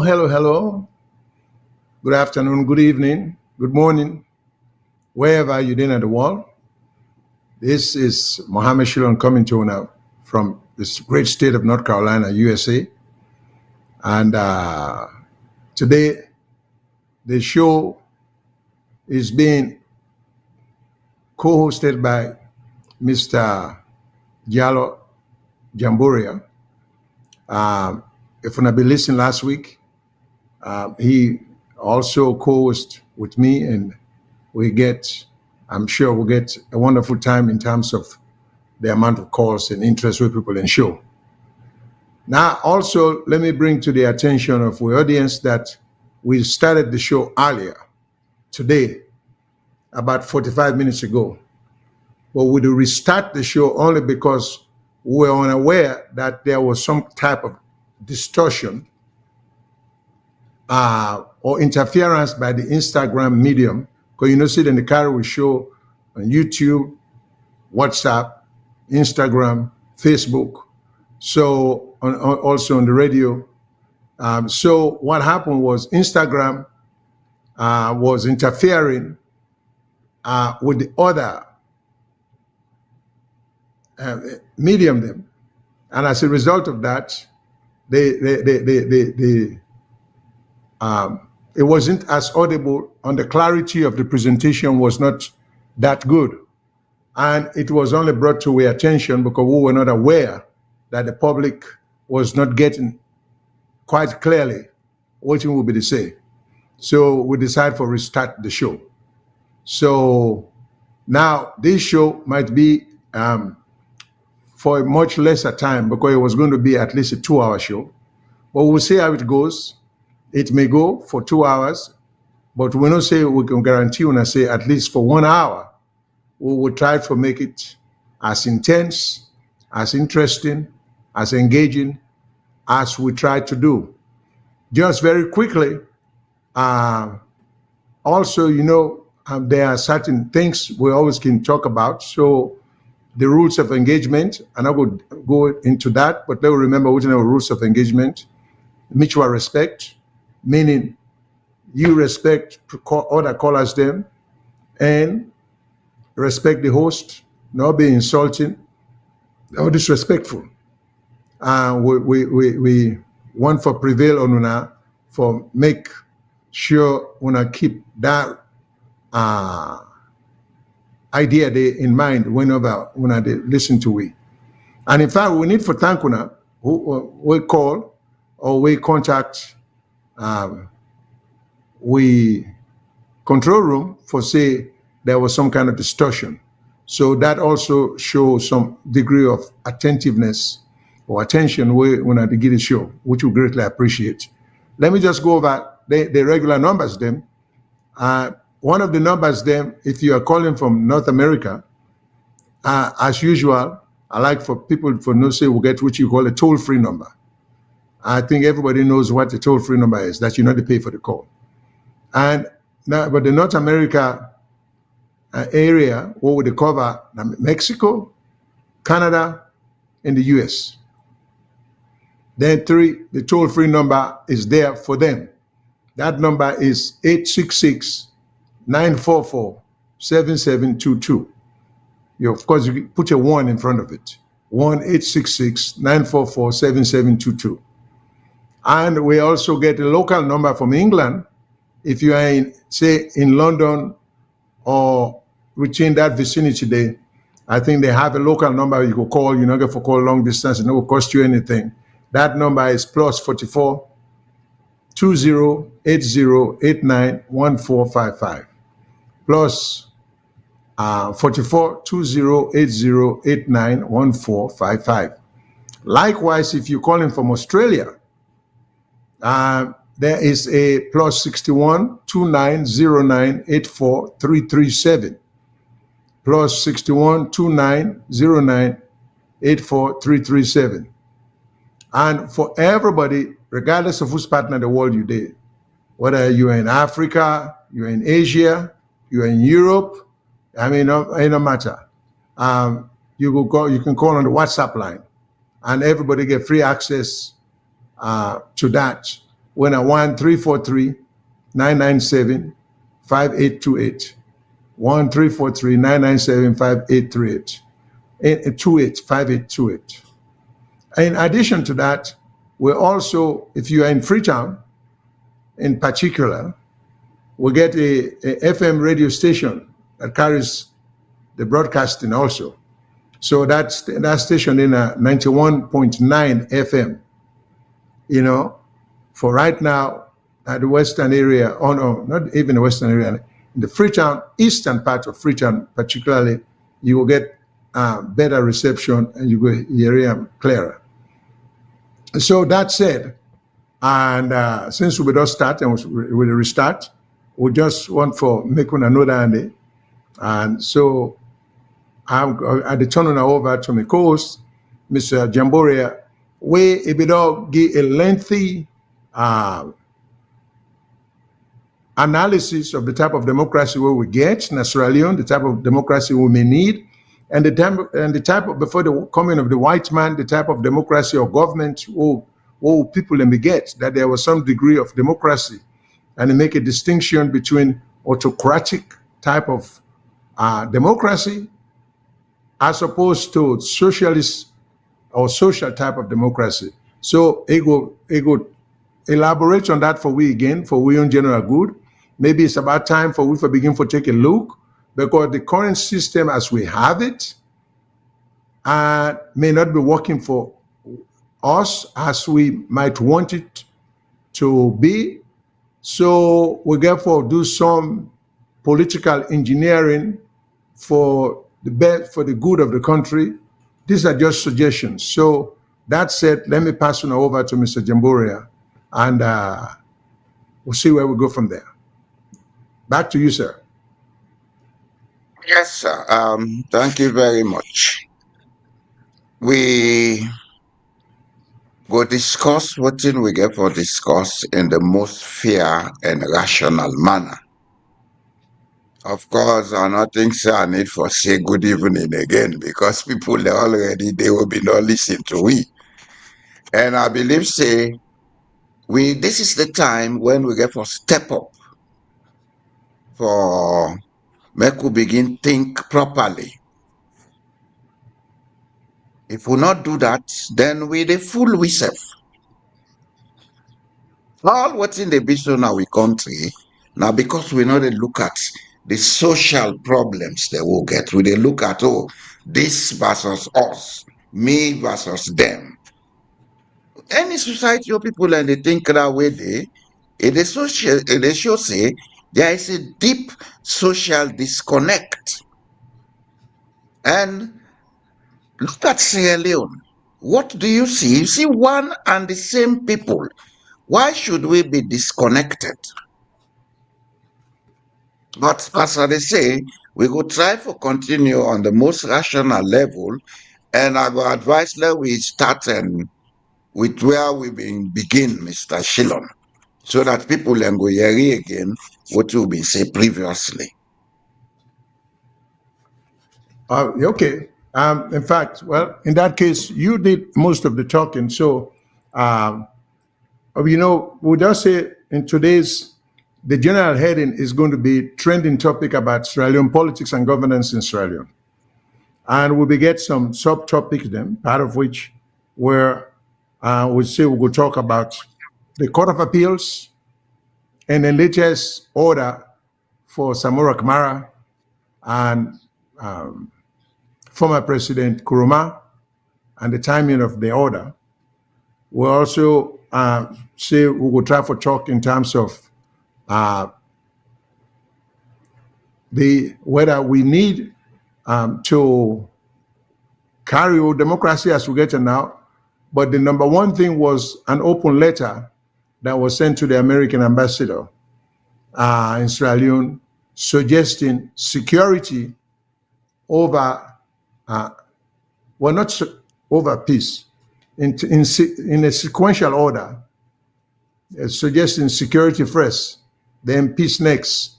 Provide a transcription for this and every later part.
Hello. Good afternoon, good evening, good morning, wherever you're in the world. This is Mohammed Shilon coming to you now from this great state of North Carolina, USA. And today, the show is being co-hosted by Mr. Diallo Jamburia. If you've been listening last week, he also co-hosted with me, and I'm sure we'll get a wonderful time in terms of the amount of calls and interest with people in show. Now, also, let me bring to the attention of the audience that we started the show earlier today, about 45 minutes ago. But we will restart the show only because we were unaware that there was some type of distortion or interference by the Instagram medium. Because see in the car we show on YouTube, WhatsApp, Instagram, Facebook, so also on the radio. So what happened was Instagram was interfering with the other medium them, and as a result of that, it wasn't as audible, and the clarity of the presentation was not that good. And it was only brought to our attention because we were not aware that the public was not getting quite clearly what it would be to say. So we decided to restart the show. So now this show might be for a much lesser time because it was going to be at least a 2-hour show. But we'll see how it goes. It may go for 2 hours, but we don't say we can guarantee when I say at least for 1 hour. We will try to make it as intense, as interesting, as engaging as we try to do. Just very quickly, also, there are certain things we always can talk about. So the rules of engagement, and I would go into that, but let's remember what are the rules of engagement. Mutual respect, meaning you respect other callers them, and respect the host, not be insulting or disrespectful. We want for prevail on una for make sure una keep that idea there in mind whenever una they listen to we. And in fact, we need for thank una who we call or we contact we control room for say there was some kind of distortion. So that also shows some degree of attentiveness or attention when I begin the show, which we greatly appreciate. Let me just go over the regular numbers then. One of the numbers then, if you are calling from North America, as usual, I like for people for no say we'll get what you call a toll-free number. I think everybody knows what the toll-free number is, that you know to pay for the call. And now, but the North America area, what would they cover? Mexico, Canada, and the US. Then the toll-free number is there for them. That number is 866-944-7722. Of course, you put a 1 in front of it. 1-866-944-7722. And we also get a local number from England. If you are in, say, in London or within that vicinity there, I think they have a local number you could call. You're not going to call long distance, and it will cost you anything. That number is +44 2080891455. Plus 44 2080891455. Likewise, if you're calling from Australia, there is a +61 2909843337. +61 2909843337. And for everybody, regardless of whose partner in the world you did, whether you're in Africa, you're in Asia, you're in Europe, I mean, it don't matter. You can call on the WhatsApp line, and everybody get free access to that. when at 1-343-997-5828. 1-343-997-5828. 5828. In addition to that, we're also, if you are in Freetown in particular, we get a FM radio station that carries the broadcasting also. So that's that station in a 91.9 FM, for right now at the western area, oh no, not even the western area, in the Freetown, eastern part of Freetown particularly, you will get better reception and you will hear him clearer. So that said, and since we don't start and we restart, we just want for making another Andy. And so I'm at the turning over to my co-host, Mr. Jamboria, where it will give a lengthy analysis of the type of democracy where we get in Sierra Leone, the type of democracy we may need, and the type of, before the coming of the white man, the type of democracy or government or people may get, that there was some degree of democracy, and they make a distinction between autocratic type of democracy as opposed to socialist or social type of democracy. So it go elaborate on that for we again, for we in general good. Maybe it's about time for we to begin to take a look, because the current system as we have it may not be working for us as we might want it to be. So we therefore do some political engineering for the best, for the good of the country. These are just suggestions. So that said, let me pass on over to Mr. Jamboria, and we'll see where we go from there. Back to you, sir. Yes, sir. Thank you very much. We go discuss what we get for discuss in the most fair and rational manner. Of course, I not think say I need for say good evening again, because people already, they will be not listening to we. And I believe say this is the time when we get for step up, for make we begin think properly. If we not do that, then we the fool we self. All what's in the vision now we country, now because we know they look at the social problems they will get. We they look at, oh, this versus us, me versus them. Any society or people, and they think that way, they should say there is a deep social disconnect. And look at Sierra Leone. What do you see? You see one and the same people. Why should we be disconnected? But as I say, we go try to continue on the most rational level, and I go advise that we start with where we begin, Mr. Shillon, so that people can go hear again what will be said previously. Okay. In fact, well, in that case, you did most of the talking. So, we'll just say in today's, the general heading is going to be trending topic about Sierra Leone politics and governance in Sierra Leone. And we'll get some subtopics then, part of which where we'll say we'll talk about the Court of Appeals and the latest order for Samora Kamara and former President Kuruma and the timing of the order. We'll also say we will try to talk in terms of whether we need to carry on democracy as we get it now. But the number one thing was an open letter that was sent to the American ambassador in Sierra Leone suggesting security over, not over peace, in a sequential order, suggesting security first, then peace next,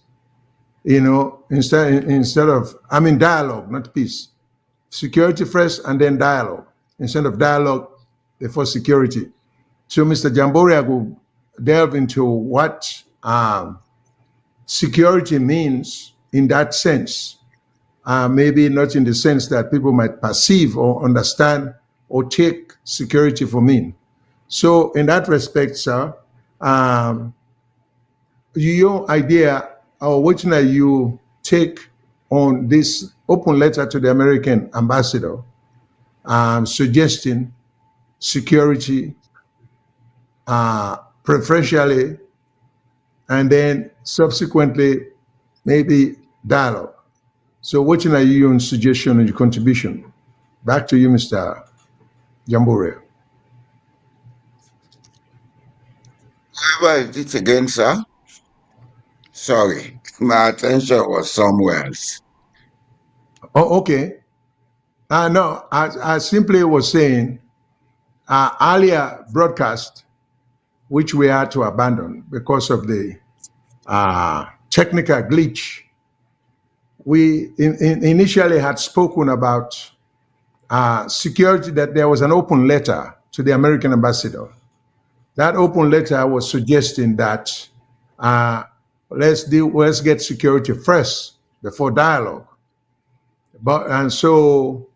instead of, dialogue, not peace. Security first and then dialogue, instead of dialogue before security. So Mr. Jamboria will delve into what security means in that sense. Maybe not in the sense that people might perceive or understand or take security for mean. So, in that respect, sir, um, your idea or what you take on this open letter to the American ambassador suggesting security preferentially and then subsequently maybe dialogue. So, what are your suggestion and your contribution? Back to you, Mr. Jambore. Where is it again, sir? Sorry, my attention was somewhere else. Oh, okay. No, I simply was saying earlier broadcast, which we had to abandon because of the technical glitch. We initially had spoken about security, that there was an open letter to the American ambassador. That open letter was suggesting that uh, let's get security first before dialogue. But and so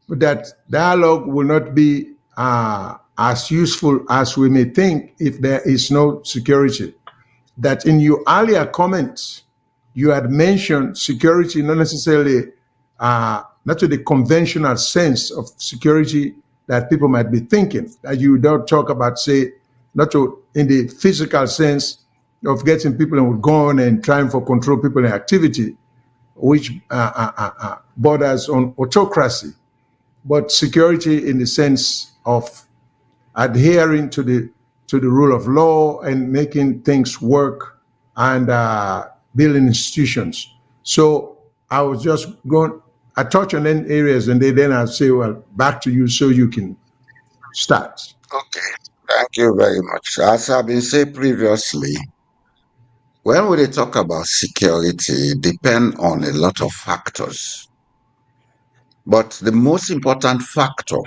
that dialogue will not be as useful as we may think if there is no security. That in your earlier comments, you had mentioned security, not necessarily, not to the conventional sense of security that people might be thinking. That you don't talk about, say, not to in the physical sense of getting people in with gun and trying for control people in activity, which borders on autocracy, but security in the sense of adhering to the rule of law and making things work and building institutions. So I was just going. I touch on then areas, and then I'll say, well, back to you so you can start. Okay, thank you very much. As I've been saying previously, when we talk about security, it depends on a lot of factors. But the most important factor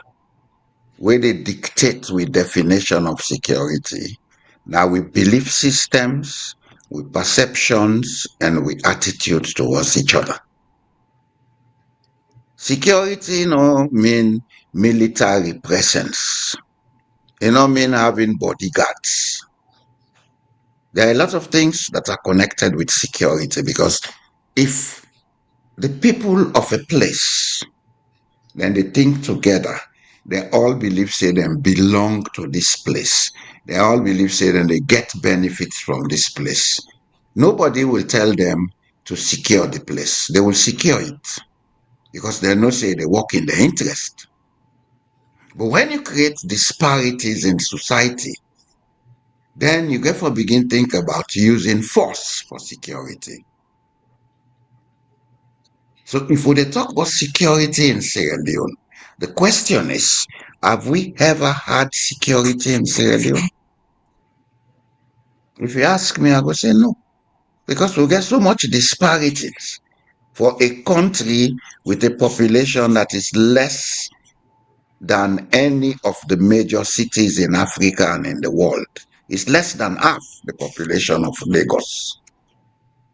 where they dictate with definition of security, now with belief systems, with perceptions, and with attitudes towards each other. Security, mean military presence. Mean having bodyguards. There are a lot of things that are connected with security because if the people of a place, then they think together, they all believe, say, them belong to this place. They all believe, say, then they get benefits from this place. Nobody will tell them to secure the place. They will secure it because they know, say, they work in their interest. But when you create disparities in society, then you therefore begin think about using force for security. So if we talk about security in Sierra Leone, the question is, have we ever had security in Sierra Leone? If you ask me, I would say no, because we get so much disparities for a country with a population that is less than any of the major cities in Africa and in the world. It's less than half the population of Lagos.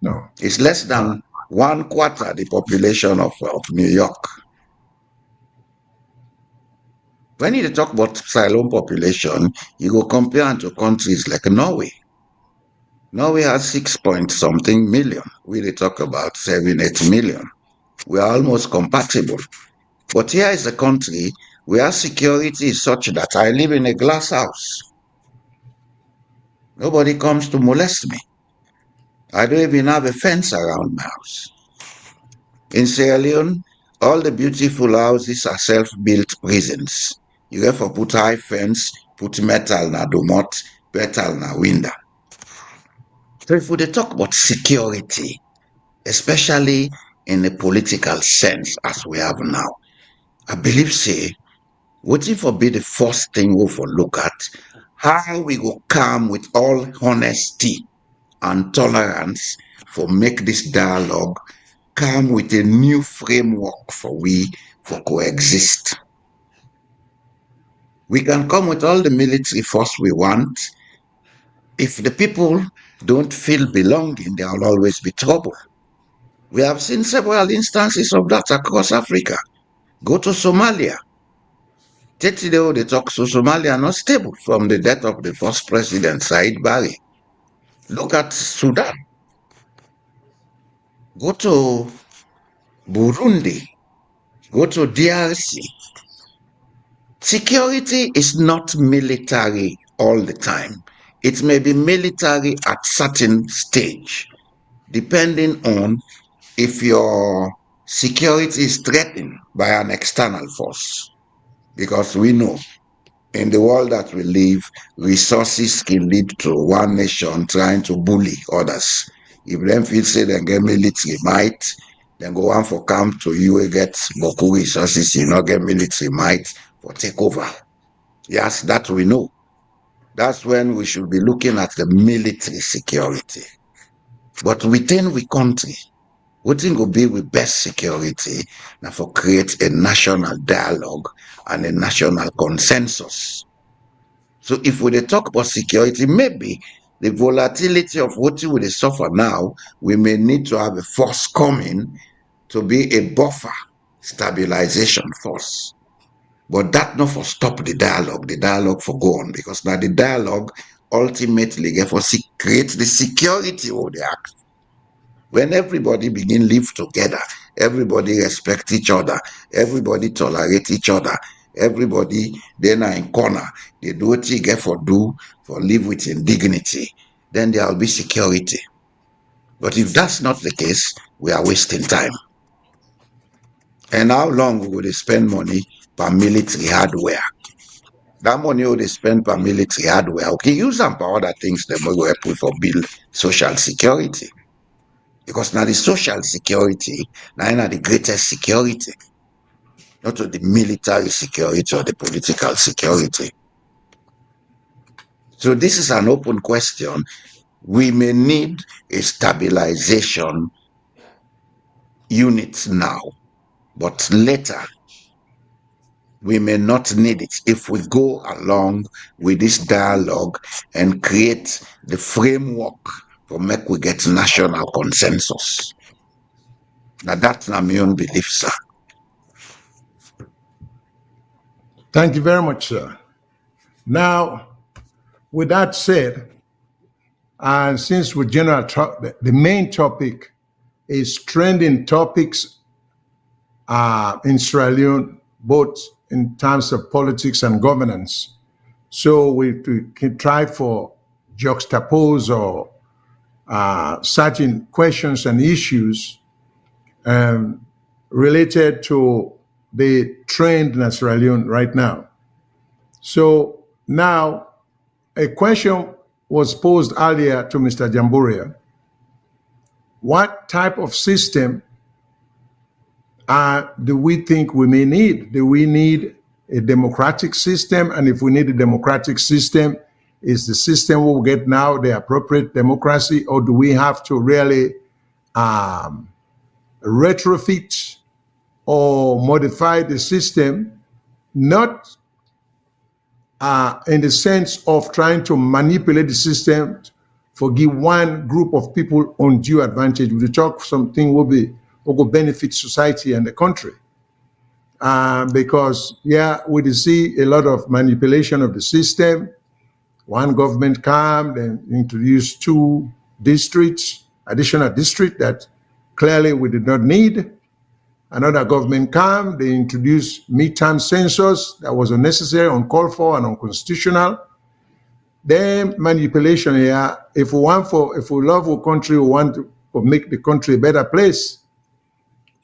No. It's less than 1/4 the population of New York. When you talk about Ceylon population, you go compare to countries like Norway. Norway has 6 point something million. We talk about 7, 8 million. We are almost compatible. But here is a country where security is such that I live in a glass house. Nobody comes to molest me. I don't even have a fence around my house. In Sierra Leone, all the beautiful houses are self-built prisons. You therefore put high fence, put metal na domot, metal na window. So if we talk about security, especially in a political sense as we have now, I believe say, what if it be the first thing we will look at, how we go come with all honesty and tolerance for make this dialogue come with a new framework for we for coexist. We can come with all the military force we want. If the people don't feel belonging, there will always be trouble. We have seen several instances of that across Africa. Go to Somalia. Tetideo, they talk to Somalia not stable from the death of the first president, Said Barre. Look at Sudan. Go to Burundi. Go to DRC. Security is not military all the time. It may be military at certain stage, depending on if your security is threatened by an external force. Because we know in the world that we live, resources can lead to one nation trying to bully others. If them feel say they get military might, then go on for camp to you get Boku resources, you not get military might for take over. Yes, that we know. That's when we should be looking at the military security. But within we country, what thing will be with best security now for create a national dialogue and a national consensus. So if we talk about security, maybe the volatility of what we suffer now, we may need to have a force coming to be a buffer stabilization force. But that not for stop the dialogue for go on, because now the dialogue ultimately get for create the security of the act. When everybody begin live together, everybody respect each other, everybody tolerate each other, everybody then are in corner, they do what you get for do, for live with dignity, then there will be security. But if that's not the case, we are wasting time. And how long will they spend money per military hardware? That money they spend per military hardware, okay, use them for other things that we will put for build social security. Because now the social security, now the greatest security, not to the military security or the political security. So this is an open question. We may need a stabilization unit now, but later we may not need it if we go along with this dialogue and create the framework for make we get national consensus. Now that's my own belief, sir. Thank you very much, sir. Now, with that said, and since we the main topic is trending topics in Sierra Leone, both in terms of politics and governance. So we can try for juxtapose or certain questions and issues related to the trend in Sierra Leone right now. So now a question was posed earlier to Mr. Jamburia. What type of system do we think we may need? Do we need a democratic system? And if we need a democratic system, is the system we'll get now the appropriate democracy, or do we have to really retrofit or modify the system, not in the sense of trying to manipulate the system for give one group of people undue advantage? We talk something will benefit society and the country. Because we see a lot of manipulation of the system. One government come, then introduce two districts, additional district that clearly we did not need. Another government come, they introduce midterm census that was unnecessary, uncalled for, and unconstitutional. Then manipulation here. If we love our country, we want to make the country a better place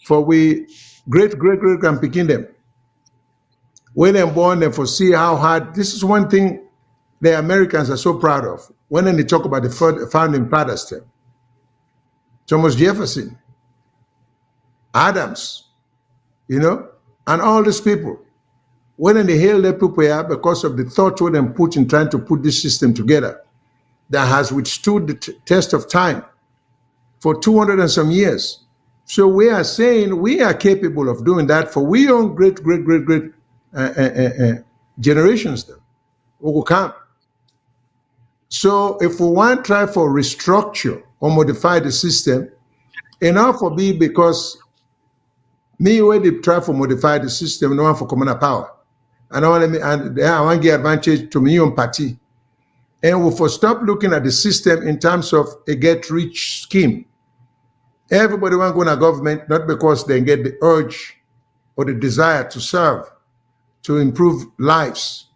for we great and picking them. When they're born, they foresee how hard. This is one thing the Americans are so proud of. When they talk about the founding fathers, Thomas Jefferson, Adams, and all these people. When they hail their people here because of the thought what they put in trying to put this system together that has withstood the test of time for 200 and some years. So we are saying we are capable of doing that for we own great generations them. We will come. So if we want to try for restructure or modify the system, enough for be because me when they try for modify the system, no one for communal power. And I want me and I want to get advantage to me own party. And we for stop looking at the system in terms of a get rich scheme. Everybody want to go to government not because they get the urge or the desire to serve, to improve lives.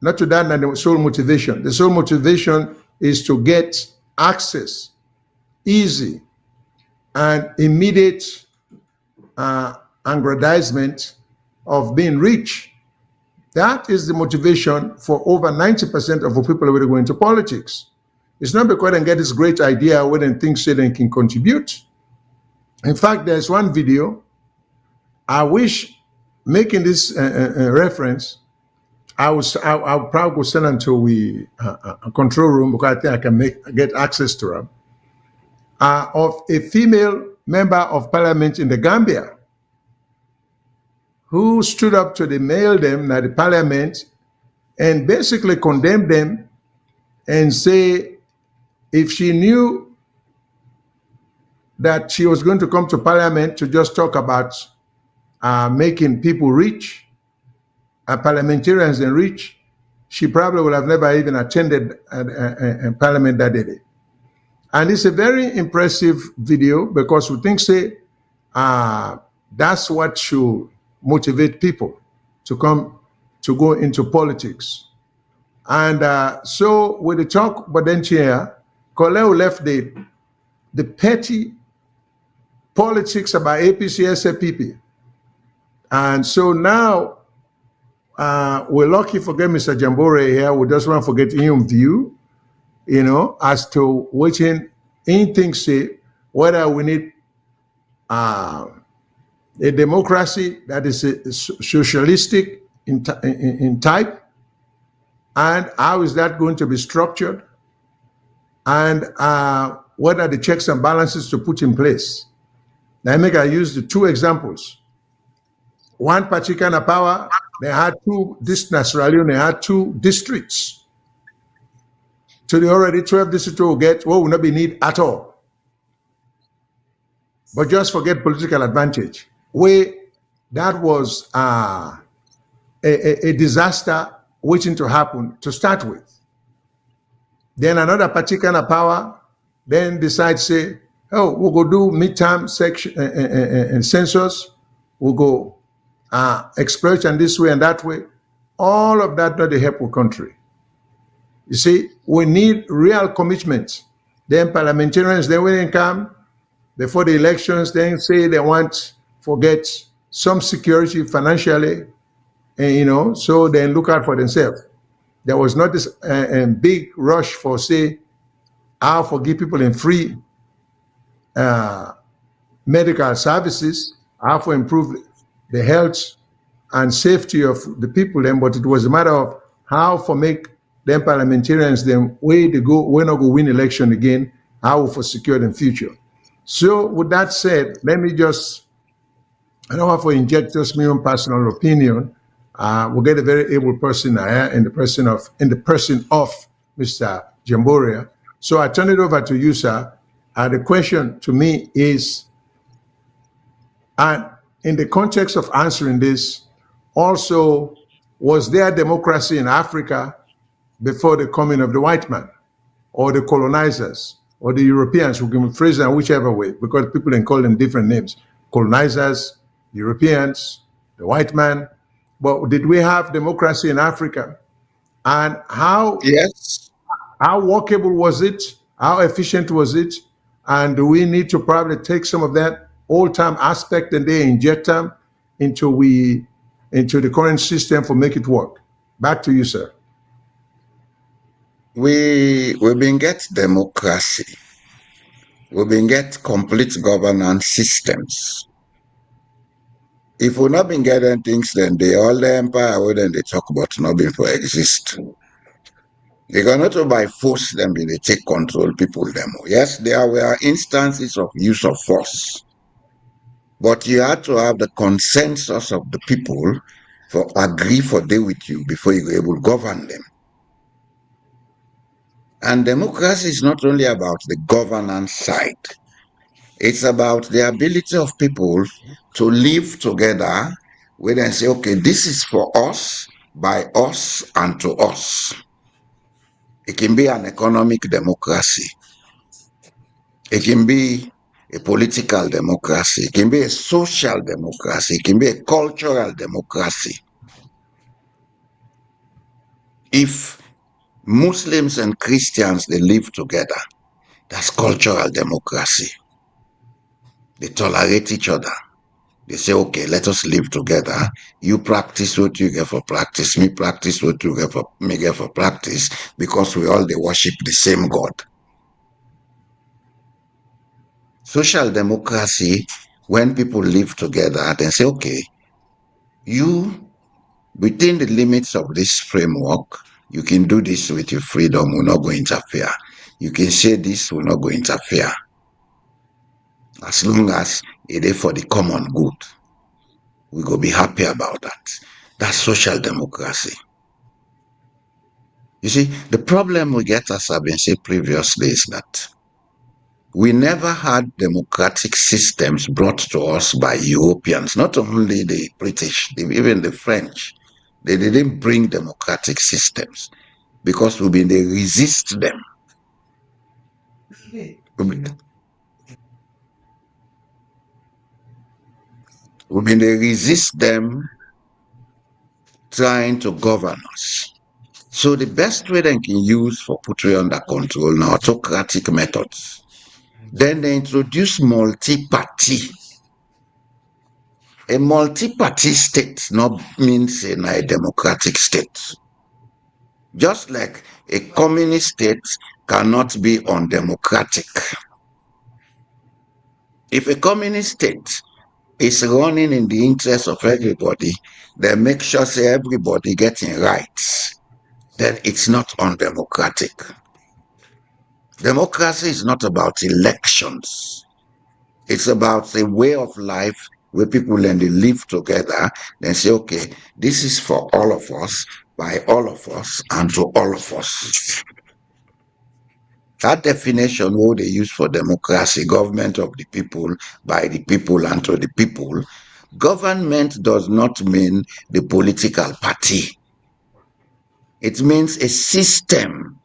Not to that, not the sole motivation. The sole motivation is to get access, easy and immediate aggrandizement of being rich. That is the motivation for over 90% of the people who are going into politics. It's not because they get this great idea where they think say they can contribute. In fact, there's one video. I wish making this reference, I'll probably go send them to we a control room because I think I can get access to them. Of a female member of parliament in the Gambia who stood up to the male them at the parliament and basically condemned them and say if she knew that she was going to come to parliament to just talk about making people rich, parliamentarians and rich, she probably would have never even attended parliament that day. And it's a very impressive video because we think say that's what should motivate people to come to go into politics. And so with the talk, but then here, Coleo left the petty politics about APC, SFPP. And so now we're lucky to get Mr. Jambore here. We just want to forget him view, as to which in things say whether we need a democracy that is socialistic in type, and how is that going to be structured, and what are the checks and balances to put in place. Now, I use the two examples. One particular power, they had Sierra Leone, they had two districts. So they already 12 districts will get what will not be need at all. But just forget political advantage. Where that was a disaster waiting to happen to start with. Then another particular power then decides, say, oh, we'll go do midterm section and census, we'll go exploitation this way and that way. All of that not help our country. You see, we need real commitment. Then parliamentarians, they will come before the elections, then say they want forget some security financially, and so then look out for themselves. There was not this big rush for say, how for give people in free medical services, how for improve the health and safety of the people then, but it was a matter of how for make them parliamentarians then way to go, we're not going to win election again, how for secure the future. So with that said, let me just, I don't want to inject just my own personal opinion. We'll get a very able person in the person of Mr. Jamboria. So I turn it over to you, sir. The question to me is, and in the context of answering this, also, was there democracy in Africa before the coming of the white man, or the colonizers, or the Europeans, who can phrase it whichever way, because people can call them different names: colonizers, Europeans, the white man. But did we have democracy in Africa? And Yes. how workable was it? How efficient was it? And do we need to probably take some of that old-time aspect and they inject them into the current system for make it work? Back to you, sir. We've been get democracy. We've been get complete governance systems. If we not been getting things, then all the empire wouldn't they talk about not being for exist. They cannot by force them, they take control people them. Yes, there were instances of use of force, but you had to have the consensus of the people for agree for deal with you before you go able to govern them. And democracy is not only about the governance side, it's about the ability of people to live together where they say, okay, this is for us, by us, and to us. It can be an economic democracy. It can be a political democracy. It can be a social democracy. It can be a cultural democracy. If Muslims and Christians, they live together, that's cultural democracy. They tolerate each other. They say, okay, let us live together. You practice what you get for practice. Me practice what you get for me get for practice, because we all they worship the same God. Social democracy, when people live together, they say, okay, you, within the limits of this framework, you can do this with your freedom, we're not going to interfere. You can say this, we're not going to interfere. As long as it is for the common good, we go be happy about that. That's social democracy. You see, the problem we get, as I've been saying previously, is that we never had democratic systems brought to us by Europeans, not only the British, even the French. They didn't bring democratic systems because we've been they resist them. We've been they resist them trying to govern us. So the best way they can use for putting under control now autocratic methods. Then they introduce multi-party. A multi-party state not means a democratic state. Just like a communist state cannot be undemocratic. If a communist state is running in the interest of everybody, then make sure say everybody getting rights, then it's not undemocratic. Democracy is not about elections. It's about a way of life where people learn to live together, then say, okay, this is for all of us, by all of us, and to all of us. That definition what they use for democracy, government of the people, by the people, and to the people, government does not mean the political party. It means a system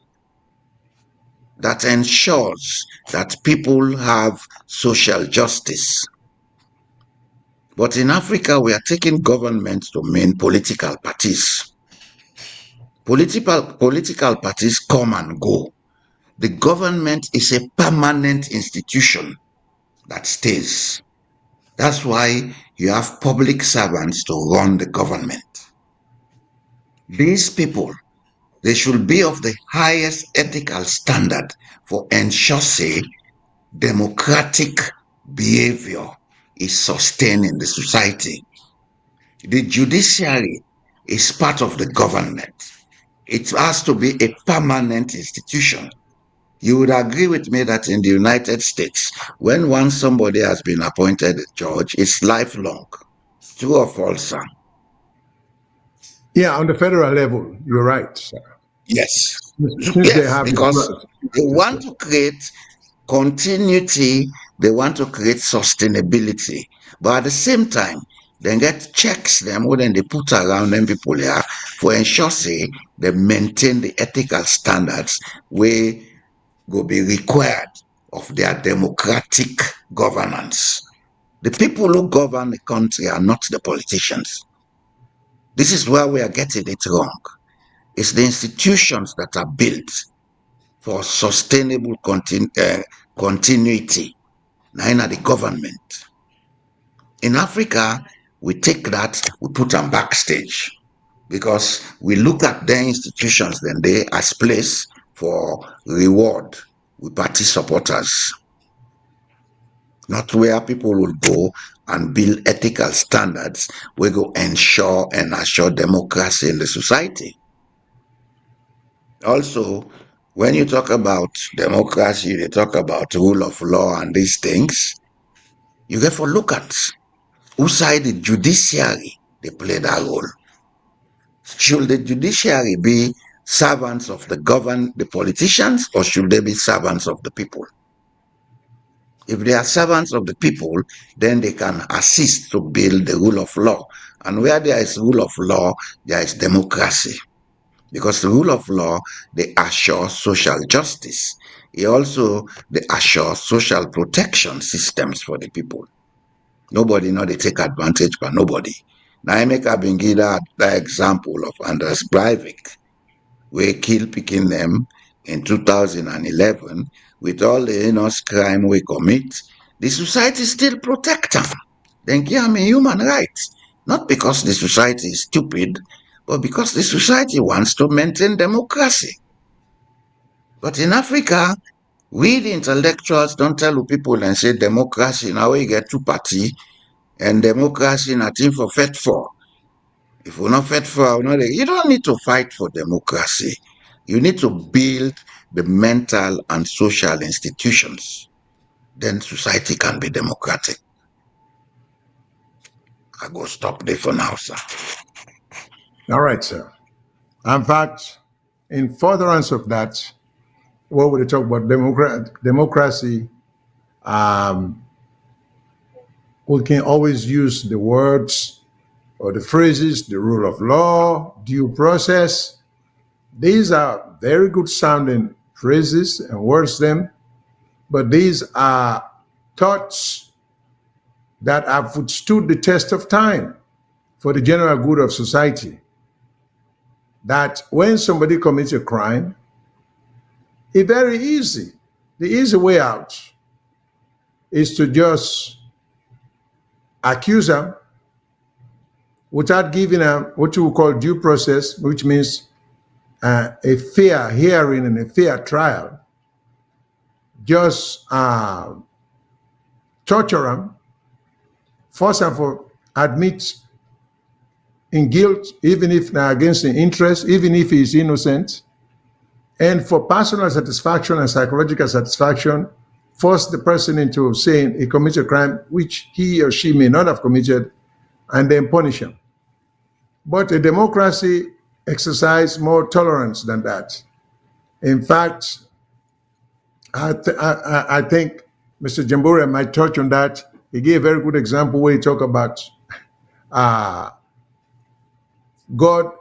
that ensures that people have social justice. But in Africa, we are taking government to mean political parties. Political parties come and go. The government is a permanent institution that stays. That's why you have public servants to run the government. These people, they should be of the highest ethical standard for ensuring democratic behavior is sustained in the society. The judiciary is part of the government. It has to be a permanent institution. You would agree with me that in the United States, when once somebody has been appointed a judge, it's lifelong. True or false, sir? Yeah, on the federal level, you're right, sir. Yes. Since they Yes, have the because they want system. to create continuity, they want to create sustainability. But at the same time, they get checks them what then they put around them people here for ensure say they maintain the ethical standards where go be required of their democratic governance. The people who govern the country are not the politicians. This is where we are getting it wrong. It's the institutions that are built for sustainable continuity. Now, the government. In Africa, we take that, we put them backstage because we look at their institutions then they as place for reward with party supporters, not where people will go and build ethical standards. We go ensure and assure democracy in the society. Also, when you talk about democracy, they talk about rule of law and these things. You have to look at who side the judiciary they play that role. Should the judiciary be servants of the politicians, or should they be servants of the people? If they are servants of the people, then they can assist to build the rule of law. And where there is rule of law, there is democracy. Because the rule of law, they assure social justice. It also, they assure social protection systems for the people. Nobody know they take advantage by nobody. Now I make a been give that example of Anders Breivik, we kill picking them in 2011 with all the heinous crime we commit. The society still protect them. Then give them human rights. Not because the society is stupid, but because the society wants to maintain democracy. But in Africa, we the intellectuals don't tell people and say democracy, now we get two party, and democracy nothing for fight for. If we're not fight for, you don't need to fight for democracy. You need to build the mental and social institutions. Then society can be democratic. I go stop there for now, sir. All right, sir. In fact, in furtherance of that, what we talk about democracy, we can always use the words or the phrases, the rule of law, due process. These are very good sounding phrases and words, them, but these are thoughts that have withstood the test of time for the general good of society. That when somebody commits a crime, it's very easy. The easy way out is to just accuse them without giving them what you call due process, which means a fair hearing and a fair trial. Just torture them, force them to admit in guilt, even if they're against the interest, even if he's innocent. And for personal satisfaction and psychological satisfaction, force the person into saying he commits a crime which he or she may not have committed, and then punish him. But a democracy exercises more tolerance than that. In fact, I think Mr. Jambura might touch on that. He gave a very good example where he talked about God,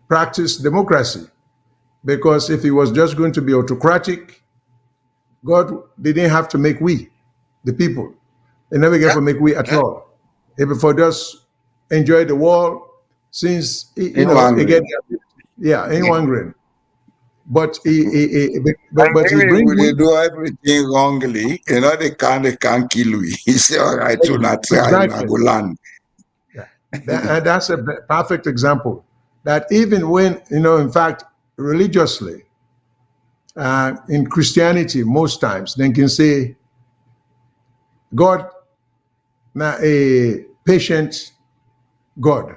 practice democracy. Because if he was just going to be autocratic, God didn't have to make we, the people. They never get to make we at all. If for just enjoy the world, since Anyone again, anyone green. But he will brings do everything wrongly, they can't kill you. He say, all right, to not try, exactly. go land. And that's a perfect example. That even when, in fact, religiously, in Christianity, most times, they can say, God, not a patient God.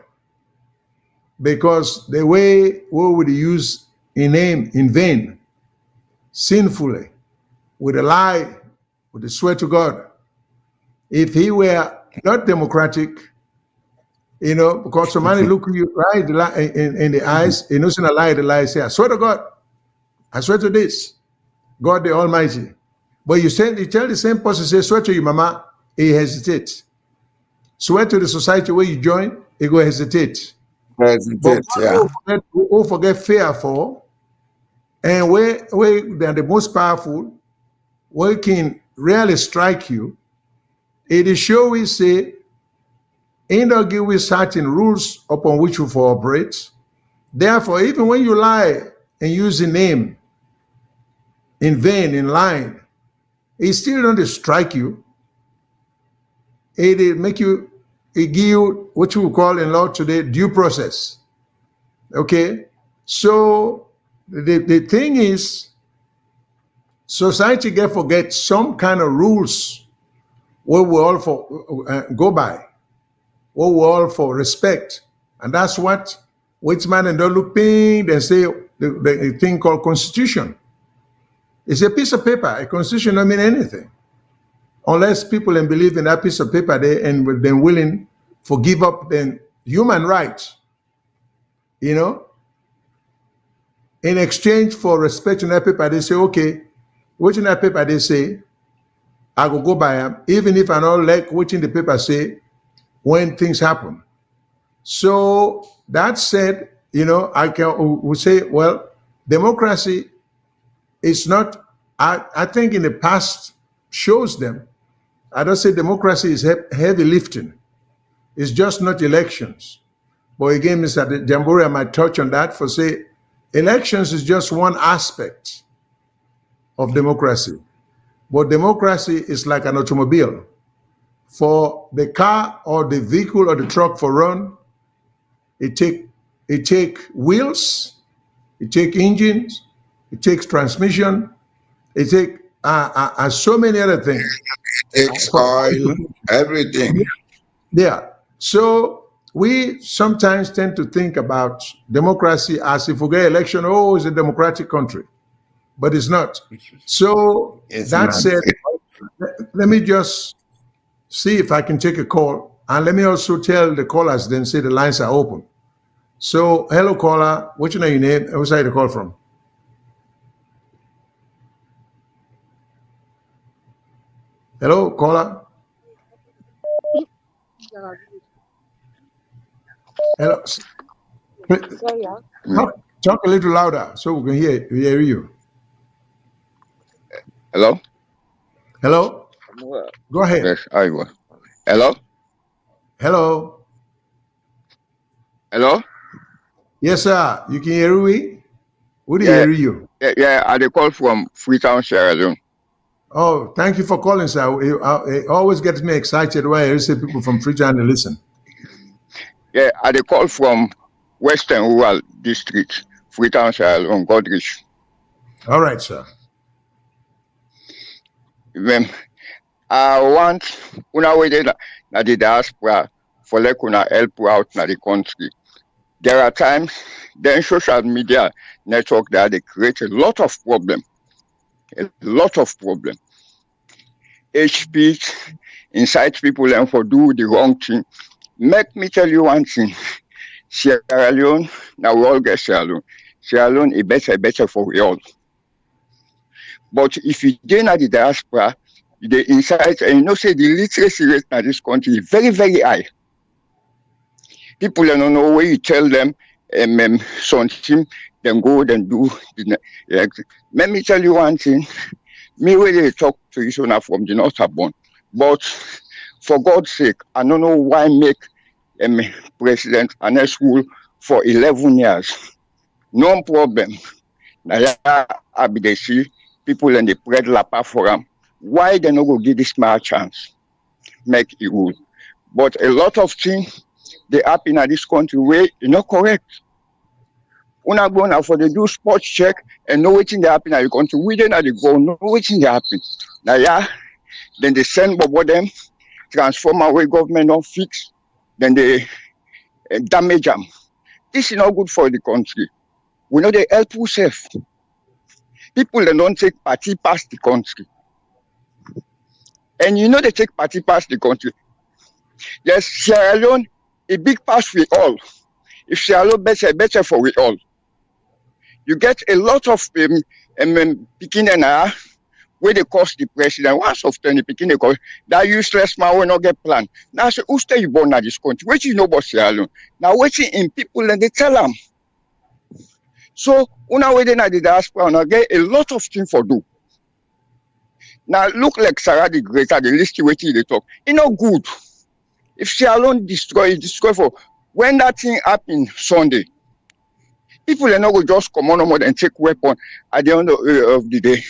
Because the way we would use a name in vain, sinfully, with a lie, with a swear to God, if he were not democratic, because somebody look you right in the eyes, innocent a lie, the lie say, I swear to God, I swear to this, God the Almighty. But you tell the same person, say, swear to your mama, he hesitates. Swear to the society where you join, he go hesitate. But who forget fear for, and where they're the most powerful, where can really strike you, it is sure we say, in the give we certain rules upon which we operate. Therefore, even when you lie and use the name in vain, in lying, it still don't strike you. It give you what you call in law today due process. Okay? So the thing is, society get forget some kind of rules where we all go by, where we all for respect. And that's what which man and don't look ping, they say the thing called constitution. It's a piece of paper. A constitution don't mean anything. Unless people believe in that piece of paper and then willing to give up then human rights, you know, in exchange for respecting that paper, they say, okay, which in that paper they say, I will go by them, even if I don't like which in the paper say when things happen. So that said, I can we say, well, democracy is not. I think in the past shows them. I don't say democracy is heavy lifting. It's just not elections. But again, Mr. Jamboree, I might touch on that for say, elections is just one aspect of democracy. But democracy is like an automobile. For the car or the vehicle or the truck for run, it take wheels, it take engines, it takes transmission, it take so many other things. Takes oil, everything. Yeah. So we sometimes tend to think about democracy as if we get election, oh, it's a democratic country, but it's not. So It's that not. said, let me just see if I can take a call, and let me also tell the callers then say the lines are open. So, hello caller, what's your name? Where's the call from? Hello caller. Hello. Talk a little louder so we can hear you. Hello? Hello. Go ahead. Yes, I will. Hello? Hello. Hello? Yes, sir. You can hear me? We do Yeah. hear you. Yeah, I call from Freetown, Sierra Leone. Oh, thank you for calling, sir. It always gets me excited when I hear say people from Freetown to listen. Yeah, I call from Western Rural District, Freetown, Sierra Leone, Godrich. All right, sir. When I want una way na the diaspora for like una help out na the country. There are times then social media network that they create a lot of problem. A lot of problem. Hate speech, incite people and for do the wrong thing. Make me tell you one thing. Sierra Leone, now we all get Sierra Leone. Sierra Leone is better for we all. But if you dey na the diaspora, they incite, and say the literacy rate in this country is very, very high. People don't know where you tell them something, then go and do. Let me tell you one thing. Me really talk to you now from the north born. But for God's sake, I don't know why make president and school for 11 years. No problem. Now I be they see people in the bread lapa for them. Why they not go give this man a chance? Make it rule. But a lot of things they happen in this country where it's not correct. Una go now for the do sports check and know what they happen in the country. We then they go know what they happen. Now then they send Bobo them, transform away government don't fix, then they damage them. This is not good for the country. We know they help yourself. People they don't take party past the country. And they take party past the country. Yes, Sierra Leone, a big pass we all. If Sierra Leone better for we all. You get a lot of picking and where they cost the president. Once of 10 picking they cost that useless man will not get plan. Now say who stay you born at this country? What you know about Sierra Leone? Now waiting in people and they tell them. So una way at the diaspora and get a lot of things for do. Now look like Sarah the Greater, the list waiting they talk. It's not good. If Sierra Leone destroy for when that thing happened Sunday, people are not going to just come on no more than take weapon at the end of the day.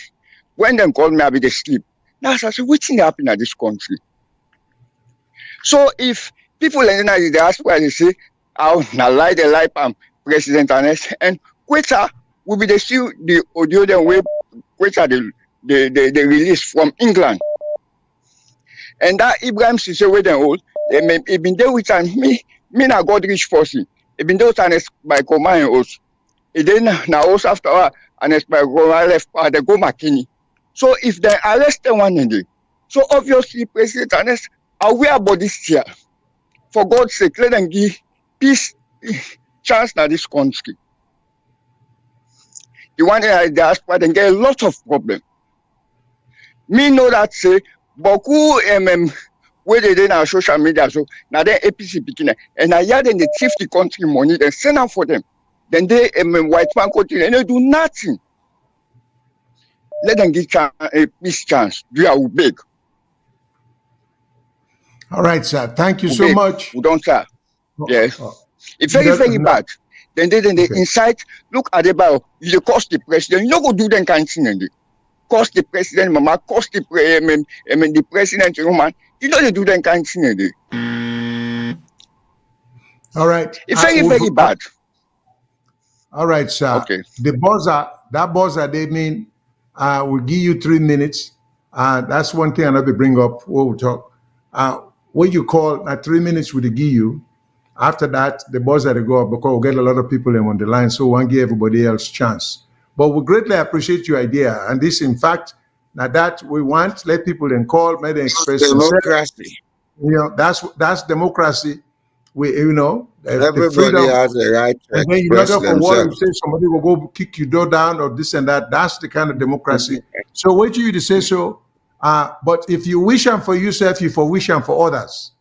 When they call me, I be they sleep. Now I say, what thing happen at this country? So if people in the diaspora they say, "I'll lie the life president and Quetta will be the still the audio then way Quetta the release from England." And that Ibrahim Sise way then old, he been there with me na God rich person. He been there with by command also. He then now also after and by left they go Makini. So if they arrest one day, so obviously President Ernest aware about this year. For God's sake, let them give peace chance na this country. The one in the diaspora, they get a lot of problem. Me know that say, Boku where they dey on social media, so now they APC picking, and I hear them they thief the country money, they send out for them. Then they white man country, and they do nothing. Let them give a peace chance. Do I will beg? All right, sir. Thank you so beg. much. We don't sir. Yes. It's You very, don't- very no. bad. Then they Okay. incite, look at the bio, you cost the president, you don't go do them kind of thing. And they cost the president, mama, cost the the president, woman, you don't do them kind of thing. And they All right. it's very, very bad. All right, sir. Okay. The buzzer, they mean we'll give you 3 minutes. That's one thing I'll bring up when we talk. What you call 3 minutes with the give you. After that, the buzzer they go up because we'll get a lot of people on the line, so we won't give everybody else chance. But we greatly appreciate your idea. And this, in fact, now that we want, let people then call, may they express themselves. Democracy. You know, that's democracy. The Everybody freedom. has a right to And then you're not express going for war and themselves. say somebody will go kick your door down or this and that. That's the kind of democracy. So wait till you to say so. But if you wish and for yourself, you for wish and for others.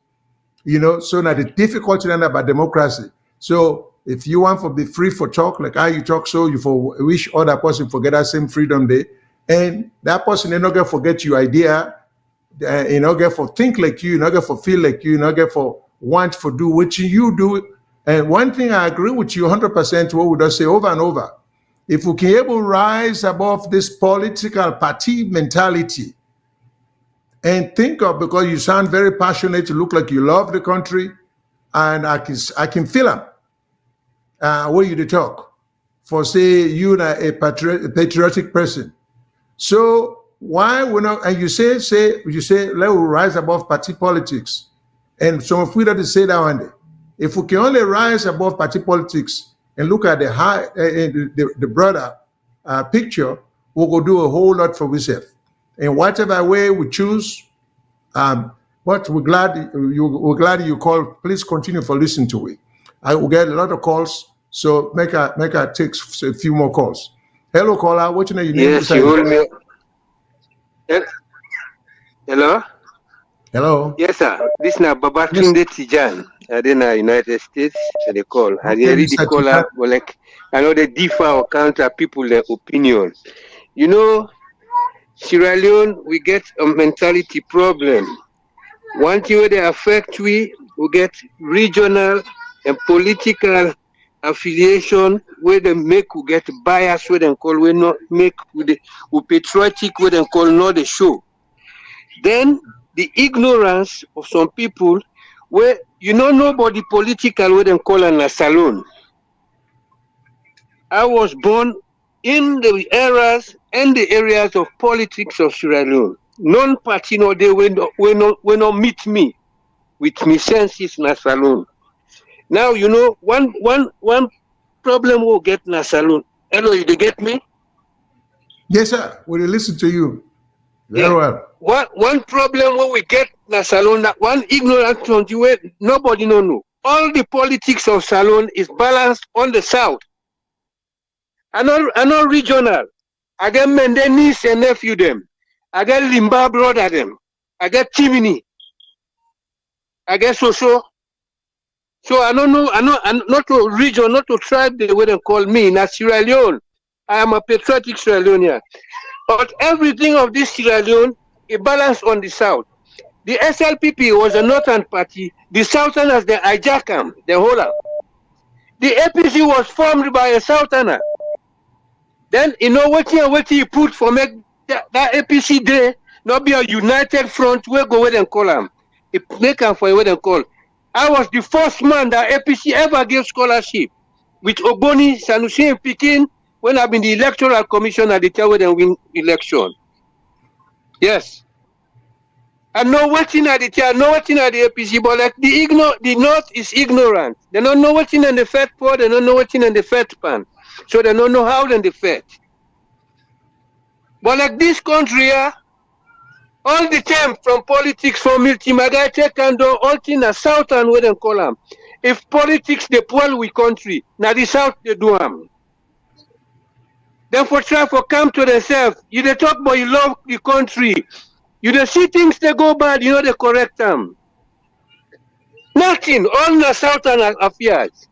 So now the difficulty then about democracy. So if you want to be free for talk, like how you talk, so you for wish other person forget that same freedom day. And that person they not gonna forget your idea, get for think like you not get for feel like you not get for want for do what you do. And one thing I agree with you 100% what we just say over and over. If we can able to rise above this political party mentality and think of, because you sound very passionate, you look like you love the country, and I can feel them where you to talk for say you are a patriotic person. So why we not? And you say let us rise above party politics, and some of we that say that one day. If we can only rise above party politics and look at the high, the broader picture, we'll go do a whole lot for ourselves. In whatever way we choose, but we're glad you call. Please continue for listening to it. I will get a lot of calls, so make a take a few more calls. Hello, caller. What's your name? Yes, you hold me. Hello? Hello. Yes, sir. This is Babatunde Tijan. I in the United States. They call. I Okay, read the Mr. caller. But like, I know they differ or counter people their opinion. Sierra Leone, we get a mentality problem. One thing where they affect we get regional and political affiliation where they make we get bias where they call we not make we patriotic where they call not the show. Then the ignorance of some people where nobody political where they call a salon. I was born in the eras and the areas of politics of Sierra Leone. Non-party no they will not meet me with me senses na saloon. Now one problem we'll get na saloon. Hello, you get me? Yes, sir. We will listen to you. Very well. One problem when we get na saloon, that one ignorant country where nobody know. All the politics of Salone is balanced on the south. I know regional. I get Mende niece and nephew them. I get Limba brother them. I get Timini. I get Soso. So I don't know. I'm not to region, not to tribe. The way they call me. Na Sierra Leone. I am a patriotic Sierra Leonean. But everything of this Sierra Leone is balanced on the south. The SLPP was a northern party. The southerners they hijack them, they hold them. The APC was formed by a southerner. Then what you put for make that APC day not be a united front. We go where they call them. It make them for where they call. I was the first man that APC ever gave scholarship with Oboni Sanusi and Pikin when I've been the electoral commission at the time when they win election. Yes. I know what's in at the chair, know what's in at the APC, but like the North is ignorant. They don't know what's in the fat pot, they don't know what's in the fat pan. So they don't know how they fat. But like this country, all the time from politics, from Miltimagai, Tekando, all things are southern where they call them. if politics they pull we country, now the South they do them. Then for try for come to themselves, you they talk about you love the country. You they see things they go bad, you know they correct them. Nothing, all the Southern affairs.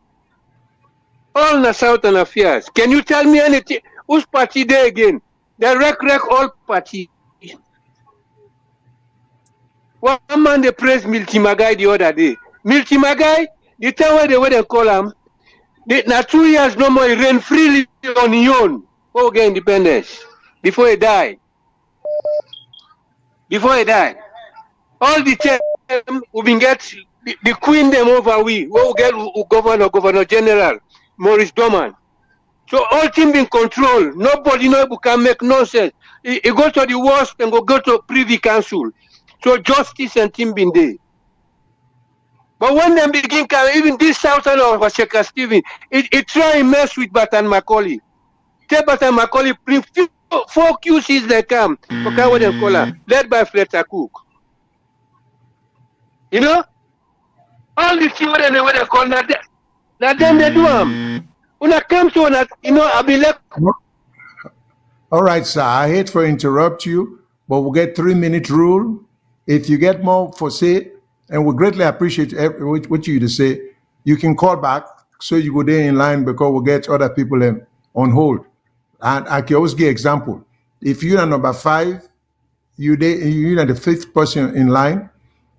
All the Southern affairs. Can you tell me anything? Whose party there again? They wreck all party. One man they praised Milty Magai the other day. Milty Magai, the time where they call him, now 2 years no more, he ran freely on his own. Oh, get independence. Before he died. Before he died. All the time we been get the queen them over we get governor general, Maurice Doman. So all things in control. Nobody can make nonsense. He go to the worst and go to Privy Council. So justice and team been there. But when they begin coming, even this Southern of Sheikh Stephen, it try and mess with Batan Macaulay. Tell Batan Macaulay, bring 4 QCs they come. Okay, what they call her, led by Fleta Cook. You know? All the children they call now them they do them. When I come to that, I'll be left. All right, sir. I hate to interrupt you, but we'll get 3-minute rule. If you get more for say, and we greatly appreciate what you to say, you can call back so you go there in line because we'll get other people on hold. And I can always give example. If you're number 5, you're the 5th person in line,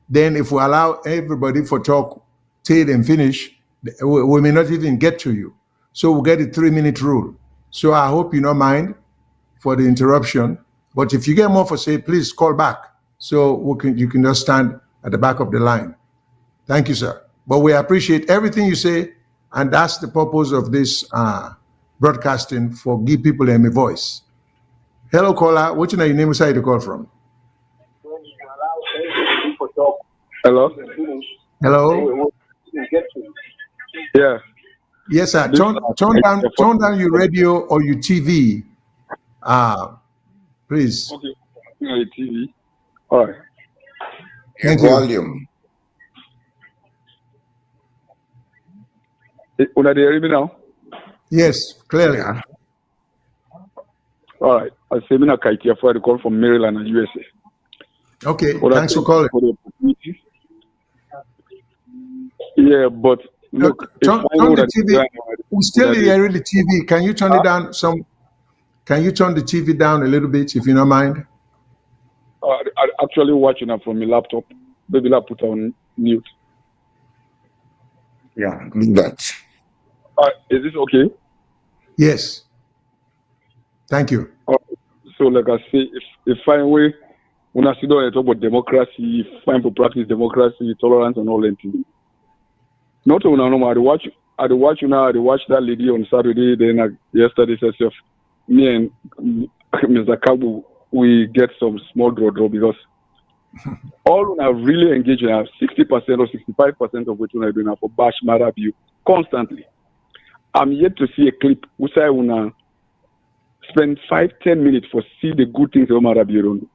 then if we allow everybody for talk till and finish, we may not even get to you. So we'll get a 3-minute rule. So I hope you don't mind for the interruption. But if you get more for say, please call back. So you can just stand at the back of the line. Thank you, sir. But we appreciate everything you say. And that's the purpose of this broadcasting, for give people a voice. Hello, caller. What's your name? Where you call from? Hello. Hello. Yeah. Yes, sir. Turn down your radio or your TV, please. Okay. Your TV. All right. Thank you. Volume. Una they hear me now? Yes, clearly. Yeah. All right. I say me na Kaitia for the call from Maryland and USA. Okay. Thanks for calling. Yeah, but look, turn the TV. We still hearing the TV. Can you turn it down some? Can you turn the TV down a little bit, if you don't mind? I actually watching it from my laptop. Maybe I put on mute. Yeah, do that. Is this okay? Yes. Thank you. So, like I say, if find way, when I sit down and talk about democracy, find to practice democracy, tolerance, and all that things. Not only I watch that lady on Saturday. Then yesterday, me and Mr. Kabu, we get some small draw because all are really engaged in 60% or 65% of what we're doing for bash Marabou constantly. I'm yet to see a clip which I wanna spend 5-10 minutes for see the good things of Marabou.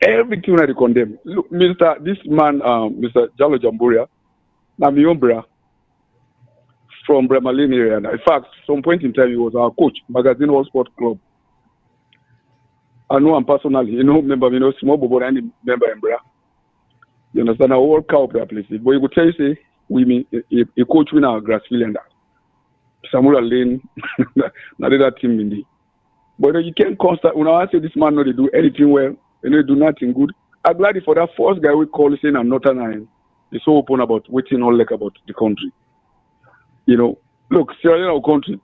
Everything I condemn. Look, this man, Mr. Jalo Jamburia, Namiombra from Bremalin area. In fact, some point in time he was our coach, Magazine All Sport Club. I know him personally, member, small bobo any member in Bra. You understand? I work out that place. But you could tell you, say, we mean a coach win our grass field and that. Samuel Lane, not that team in the. But you can't constant. When I say this man not they do anything well, they do nothing good. I'm glad for that first guy we call saying I'm not an is so open about waiting all like about the country. Look, Sierra Leone country,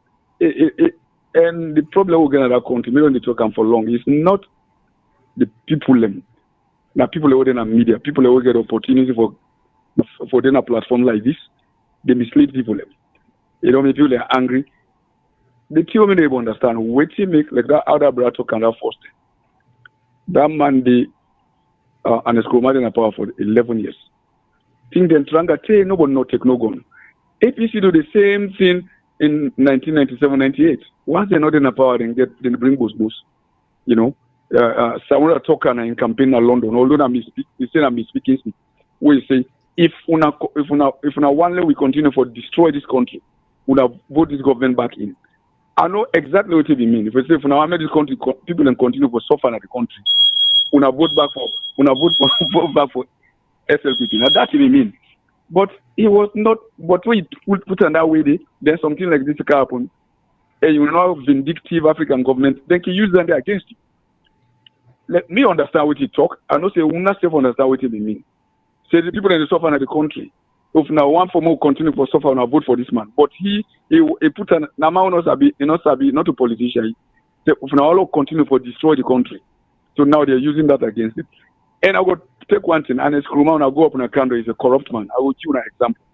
and the problem we're getting at that country, maybe when they talk for long, is not the people. Now people who are in media, people who get opportunity for doing a platform like this, they mislead people. Maybe people are angry. The people may not understand. Waiting make like that other brother can that first. That man and his commanding a power for 11 years. Think them trying to say nobody no take no gun. APC do the same thing in 1997-98. Once they're not in a power, then bring boost. Someone talking in campaign in London, although I'm misspeaking, we say if una one we continue for destroy this country, una vote this government back in. I know exactly what it mean. If we say if una make this country people can continue for suffer in the country, una vote back for SLPP. Now that's what it mean. But it was not. But we put on that way, then something like this can happen. And you know, vindictive African government, they can use them against you. Let me understand what you talk. I know say we not self understand what it mean. Say the people in the suffer in the country. If now one for more continue for suffer, and vote for this man. But he put an amount of sabi, not a politician. If now all continue for destroy the country. So now they're using that against it. And I would take one thing. Anes Nkrumah, when I go up in a country, is a corrupt man. I will give you an example.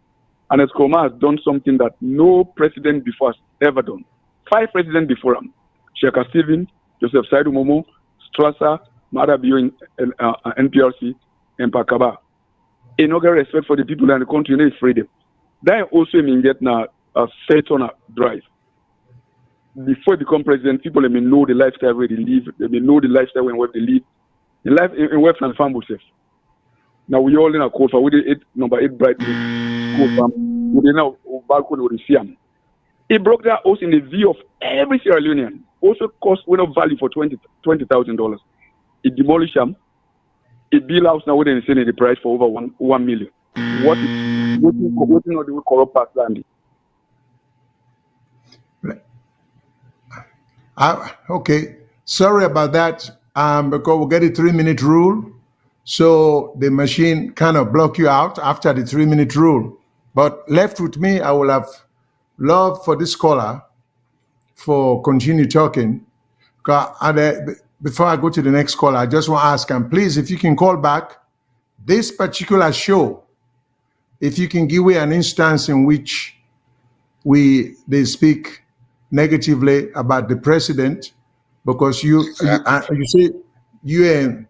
Anes Nkrumah has done something that no president before has ever done. 5 presidents before him: Sheikh Stephen, Joseph Saidu Momo, Strasser, Madabio in NPRC, and Pakaba. In no respect for the people in the country, no freedom. That also mean get now a set on a drive. Before they become president, people may know the lifestyle where they live. They may know the lifestyle where they live. In life, in West and farm safe. Now we all in a code for we did number 8 bright code farm. We did now balcony with the Siam. It broke that house in the view of every Sierra Leonean. Also cost no value for $20,000. It demolished them. It built house now within the price for over 1 million. What not the corrupt past land? Okay, sorry about that. Because we get a 3-minute rule, so the machine kind of block you out after the 3-minute rule. But left with me, I will have loved for this caller for continue talking. Before I go to the next caller, I just want to ask, and please, if you can call back this particular show, if you can give me an instance in which they speak negatively about the president, because you say you and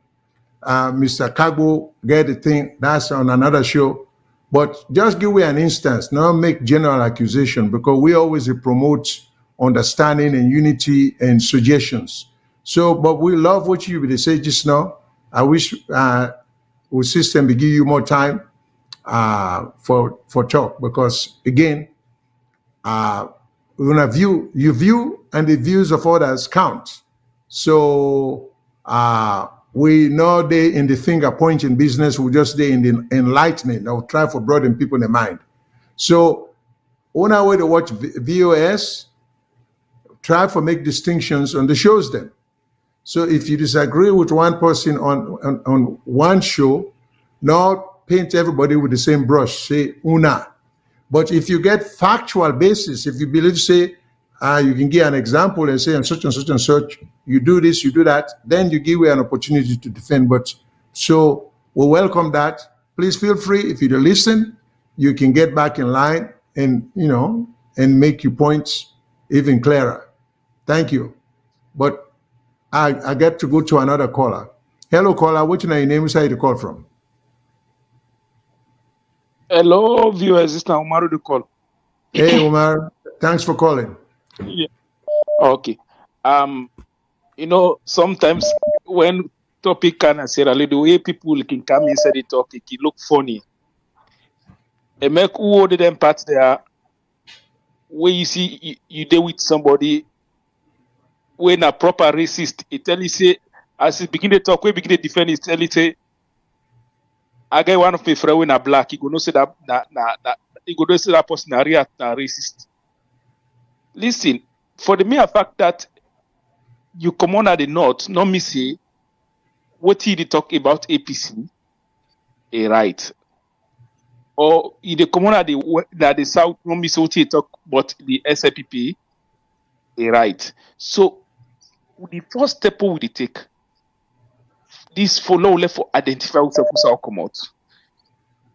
Mr. Kagbo get the thing, that's on another show. But just give me an instance, not make general accusation, because we always promote understanding and unity and suggestions. So, but we love what you say just now. I wish our system will give you more time for talk, because again, when your view and the views of others count. So we know they in the finger pointing business, we just they in the enlightening. I'll try for broaden people in the mind. So on our way to watch VOS, try for make distinctions on the shows then. So if you disagree with one person on one show, not paint everybody with the same brush, say una. But if you get factual basis, if you believe, say, you can give an example and say, and such and such and such, you do this, you do that, then you give me an opportunity to defend. But so we welcome that. Please feel free, if you don't listen, you can get back in line and, and make your points even clearer. Thank you. But I get to go to another caller. Hello, caller. What's your name? Where you call from? Hello, viewers. This is Umaru the call. Hey, Umar. Thanks for calling. Yeah. Okay. Sometimes when topic can say the way people can come inside the topic, it look funny. And make who the them parts there where you see you deal with somebody when a proper racist, it tell you say as it begin to talk, we begin to defend it, tell you say I get one of my friends when a black, he gonna say that he gonna say that person are racist. Listen, for the mere fact that you come on at the north, not me say what he talk about APC, right? Or he come on at the south, not me say what he talk about the SLPP, right? So the first step we take this follow left for identify who come out.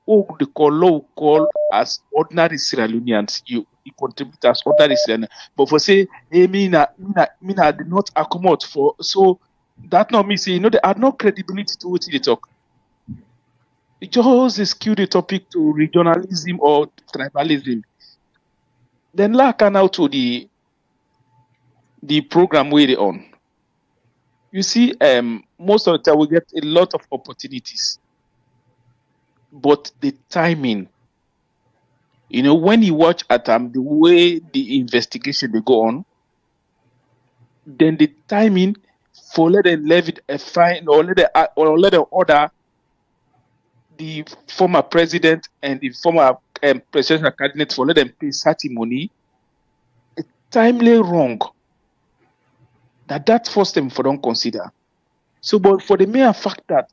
Who they call as ordinary Sierra Leoneans, you contribute as ordinary Sierra Leoneans. But for say, hey, me did not accommodate for, so that not me say, they add no credibility to what they talk. It just skew the topic to regionalism or tribalism. Then like now to the program where they on. You see, most of the time we get a lot of opportunities. but the timing, when you watch at the way the investigation they go on, then the timing for let them levy a fine or let them order the former president and the former presidential candidate for let them pay certain money, timely wrong. That first time for don't consider. So, but for the mere fact that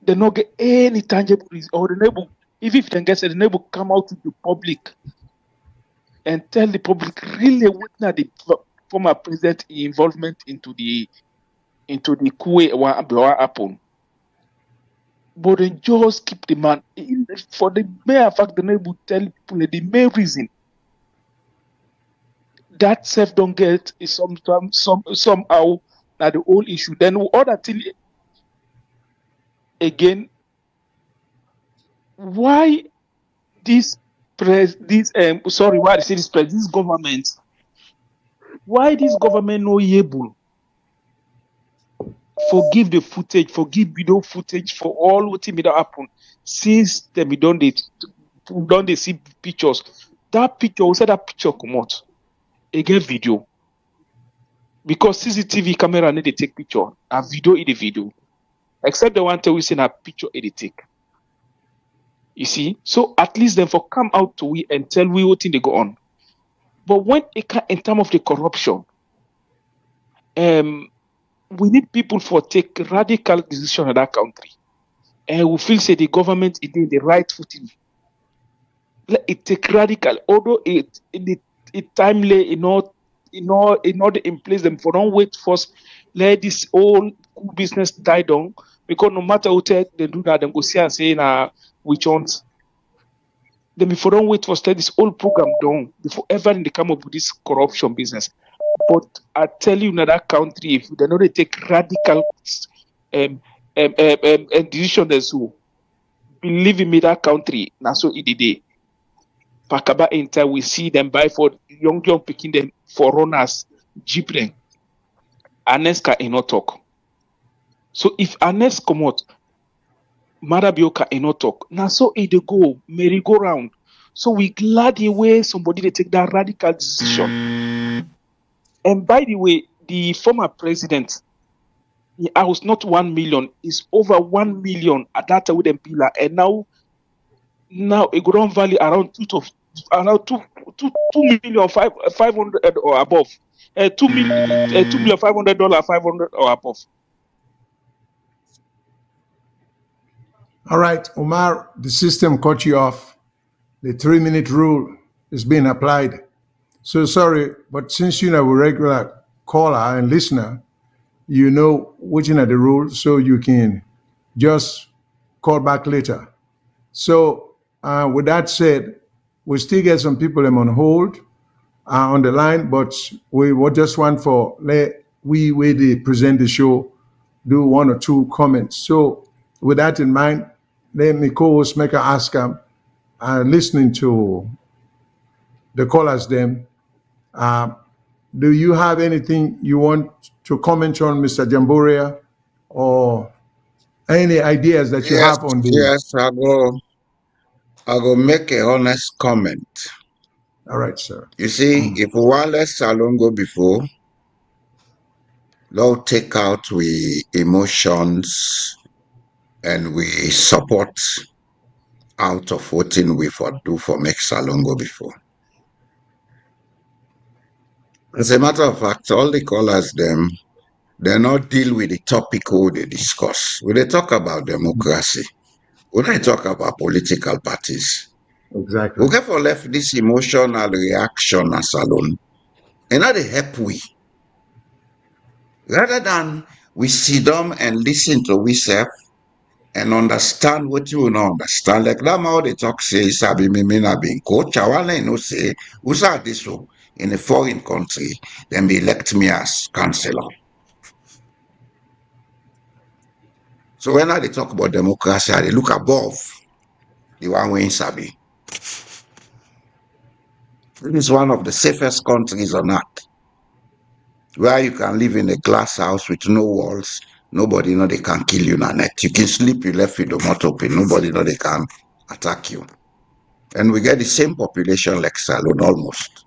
they not get any tangible reason, or the neighbor, even if they get the neighbor come out to the public and tell the public really what the former president involvement into the coup what happen. But they just keep the man for the mere fact the neighbor tell people the main reason that self don't get is somehow now the whole issue. Then other thing again, why this government, why this government no able forgive the footage, forgive video footage for all what it happen since them don't they see pictures. That picture, we said that picture come out again video. Because CCTV camera need to take picture, a video in the video. Except the one tell we send a picture in the take. You see? So at least then for come out to we and tell we what thing they go on. But when it can, in terms of the corruption, we need people for take radical decision in that country. And we feel say the government is in the right footing. Let it take radical, although it timely, in place them for don't wait first. Let this whole business die down, because no matter what they do that, they go see and say which ones. Then before don't wait for start this whole program down before ever they come up with this corruption business. But I tell you, in that country, if they know they take radical decision, so believe in me, that country now so it day. Pakaba enter, we see them buy for young picking them for runners, jeep them. Aneska in not talk. So if Anes come out, Marabioka in not talk. Now so it go merry-go-round. So we glad the way somebody they take that radical decision. And by the way, the former president, he was not 1 million, is over 1 million at that with them pillar, and now a ground value around 2 million 500 or above. $2 million $500 500 or above. All right, Omar, the system cut you off. The 3-minute rule is being applied. So sorry, but since you're a regular caller and listener, you know which are the rules, so you can just call back later. So with that said, we still get some people on hold on the line, but we just want for we present the show, do 1 or 2 comments. So with that in mind, let me co-host make ask listening to the callers then. Do you have anything you want to comment on, Mr. Jamburia, or any ideas that you have on this? Yes, I go make a honest comment. All right, sir. You see, if we let Salon go before, don't take out we emotions and we support out of what we for do for make Salon go before. As a matter of fact, all the callers they not deal with the topic who they discuss. When they talk about democracy, when they talk about political parties, Exactly. we get for left this emotional reaction as alone, and now they help we. Rather than we sit down and listen to ourselves and understand what you not understand. Like that how they talk say, Sabi me na being coach. I want to say, who's this so in a foreign country, then they elect me as councillor. So when they talk about democracy, they look above the one way in Sabi. It is one of the safest countries on earth, where you can live in a glass house with no walls nobody know they can kill you na net. You can sleep, you left with the mouth open, nobody know they can attack you. And we get the same population like Salone almost.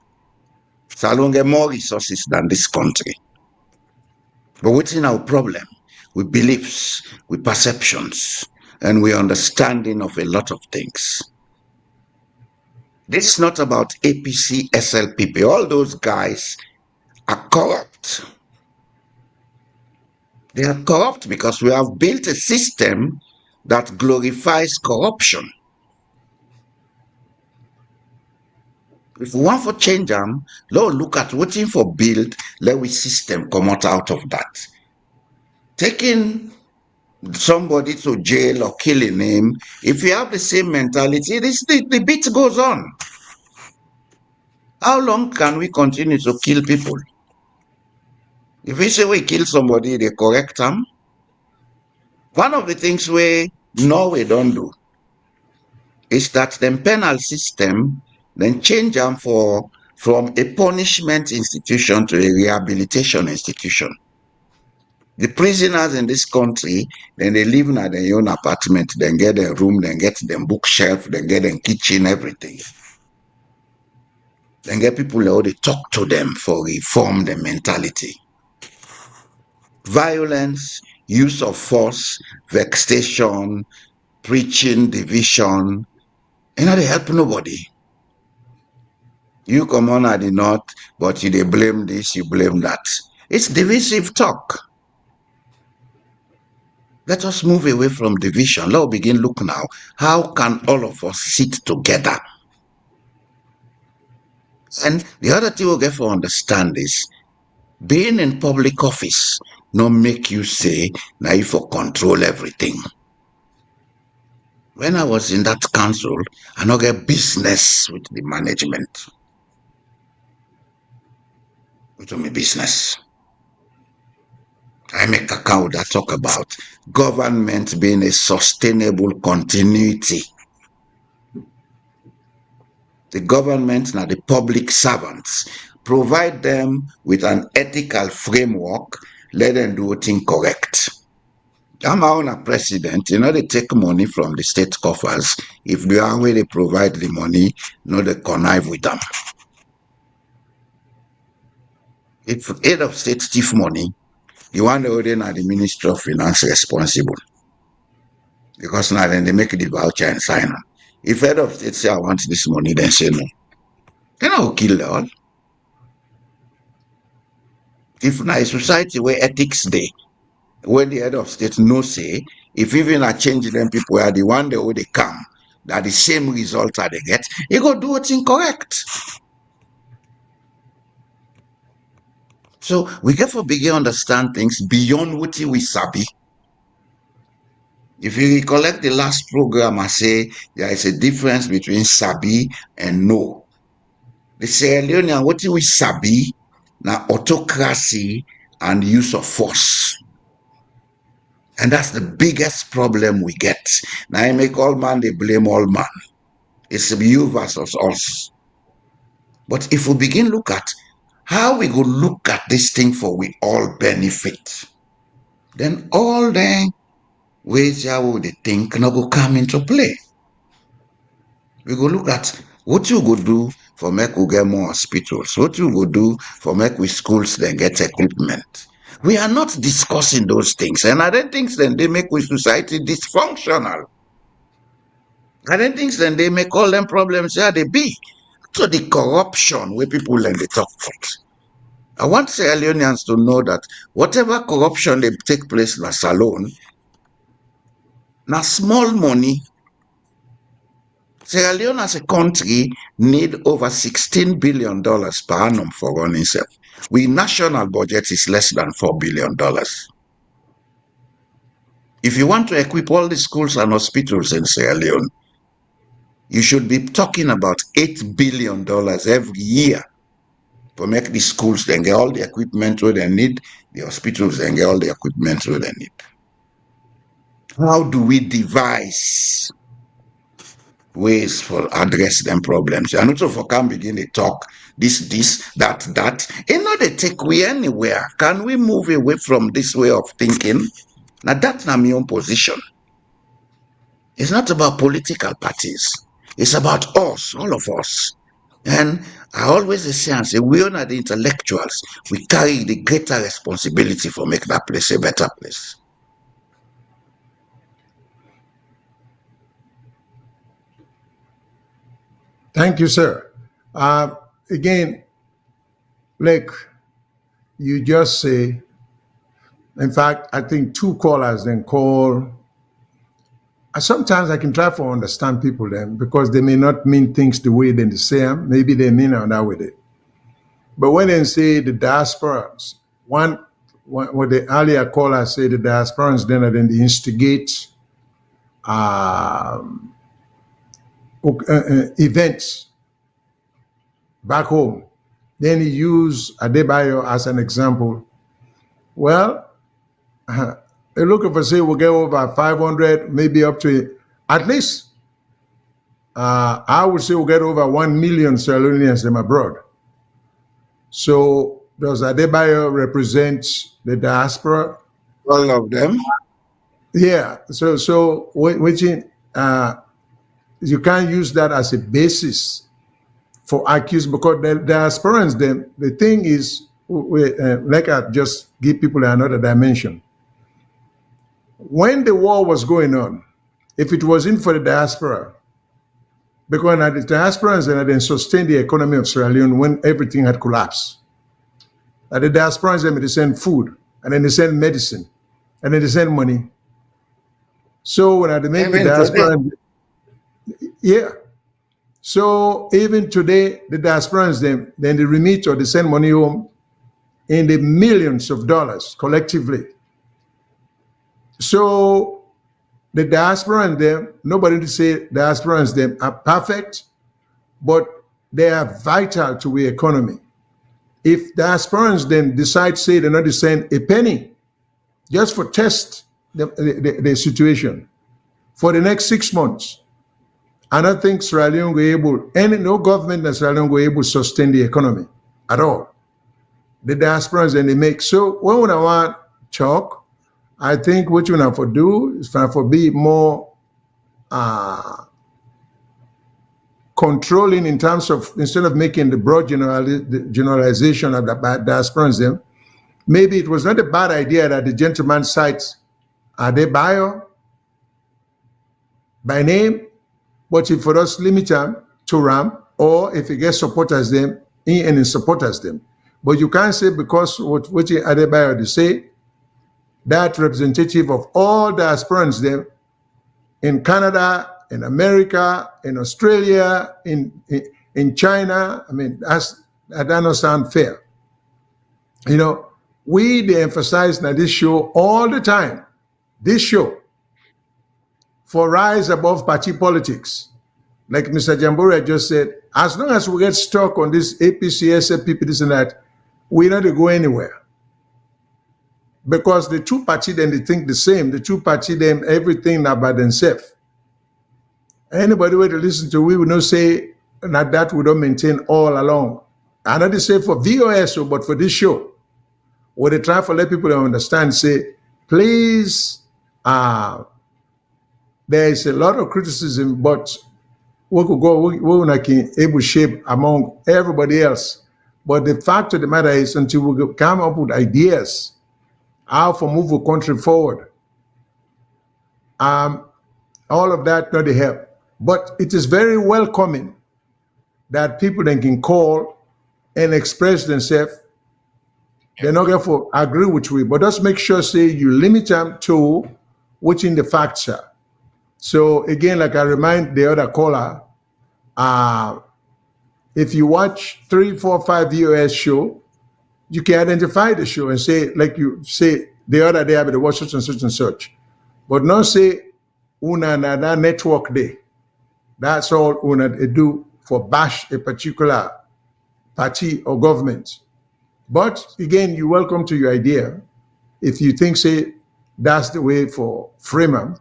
Salone get more resources than this country. But what's in our problem? With beliefs, with perceptions, and with understanding of a lot of things. This is not about APC, SLPP. All those guys are corrupt. They are corrupt because we have built a system that glorifies corruption. If we want for change them, look at waiting for build, let we system come out of that. Taking somebody to jail or killing him, if you have the same mentality, the beat goes on. How long can we continue to kill people? If we say we kill somebody, they correct them. One of the things we Norway don't do is that the penal system then change them from a punishment institution to a rehabilitation institution. The prisoners in this country, then they live in their own apartment, then get a room, then get them bookshelf, then get them kitchen, everything. Then get people how they talk to them for reform the mentality. Violence, use of force, vexation, preaching, division, they help nobody. You come on at the north, but you they blame this, you blame that. It's divisive talk. Let us move away from division. Let's begin look now. How can all of us sit together? And the other thing we'll get to understand is being in public office no make you say now you for control everything. When I was in that council, I no get business with the management. It was my business. I make account that talk about government being a sustainable continuity. The government and the public servants provide them with an ethical framework, let them do things correct. I'm a president, they take money from the state coffers. If they are where they provide the money, they connive with them. If head of state thief money, you want to order the Ministry of Finance responsible. Because now then they make the voucher and sign on. If head of state say I want this money, then say no. Then I will kill them all. If now a society where ethics day, where the head of state no say, if even I change them people are the one day where they come, that the same result that they get, you go do what's incorrect. So we get to begin understand things beyond what we sabi. If you recollect the last program, I say there is a difference between sabi and know. The Sierra Leonean, what we sabi, now autocracy and use of force. And that's the biggest problem we get. Now I make all man, they blame all man. It's you versus us. But if we begin look at how we go look at this thing for we all benefit, then all the ways how they think now go come into play. We go look at what you go do for make we get more hospitals, what you go do for make we schools then get equipment. We are not discussing those things, and I don't think then they make we society dysfunctional. I don't think then they make all them problems they be. So the corruption where people learn they talk about. I want Sierra Leoneans to know that whatever corruption they take place in Salone, now small money. Sierra Leone as a country need over $16 billion per annum for running itself. We national budget is less than $4 billion. If you want to equip all the schools and hospitals in Sierra Leone, you should be talking about $8 billion every year to make the schools then get all the equipment where they need, the hospitals then get all the equipment where they need. How do we devise ways for address them problems? And also for can begin to talk this, that. They take we anywhere. Can we move away from this way of thinking? Now that's not my own position. It's not about political parties. It's about us, all of us. And I always say and say, we are not the intellectuals. We carry the greater responsibility for making that place a better place. Thank you, sir. Again, like you just say, in fact, I think two callers then call. Sometimes I can try to understand people then because they may not mean things the way they say them. Maybe they mean that with it. But when they say the diasporans, what the earlier caller said, the diasporans then they instigate events back home. Then he used Adebayo as an example. Well, they're looking for say we'll get over 500, maybe up to at least. I would say we'll get over 1 million Sierra Leoneans them abroad. So does Adebayo represent the diaspora? All of them? Yeah. So which you can't use that as a basis for accuse because the diasporans them. The thing is, like I just give people another dimension. When the war was going on, if it wasn't for the diaspora, because the diasporans then sustained the economy of Sierra Leone when everything had collapsed. The diasporans then they send food, and then they send medicine, and then they send money. So when they make the diaspora, yeah. So even today, the diasporans then they remit or they send money home in the millions of dollars collectively. So the diaspora and them, nobody to say diasporans them are perfect, but they are vital to the economy. If diasporans then decide, say, they're not to send a penny just for test the situation for the next 6 months, I don't think Sierra Leone will be able, no government in Sierra Leone will be able to sustain the economy at all. The diasporans then they make. So when we want talk, I think what you have to do is for be more controlling in terms of, instead of making the broad generalization of the diasporans them, maybe it was not a bad idea that the gentleman cites Adebayo by name, but if for us limit them to RAM, or if he gets supporters them, and he supporters them. But you can't say because what Adebayo they say, that representative of all diasporans them in Canada, in America, in Australia, in China. I mean, that doesn't sound fair. You know, they emphasize now this show all the time. This show for rise above party politics. Like Mr. Jamburia just said, as long as we get stuck on this APC, SFPP, this and that, we're not going to go anywhere. Because the two party then they think the same. The two party them everything about themselves. Anybody who to listen to, we will not say that we don't maintain all along. I not say for VOS, but for this show, where they try to let people understand, say, please, there is a lot of criticism, but we could go, we're not able shape among everybody else. But the fact of the matter is, until we come up with ideas, how to move the country forward, all of that not help. But it is very welcoming that people then can call and express themselves. They're not going to agree with you, but just make sure, say, you limit them to what's in the facts are. So again, like I remind the other caller, if you watch 3, 4, 5 VOS show, you can identify the show and say, like you say the other day, I will watch such and such and such. But not say, una na network day. That's all una do for bash a particular party or government. But again, you're welcome to your idea. If you think, say, that's the way for frame them,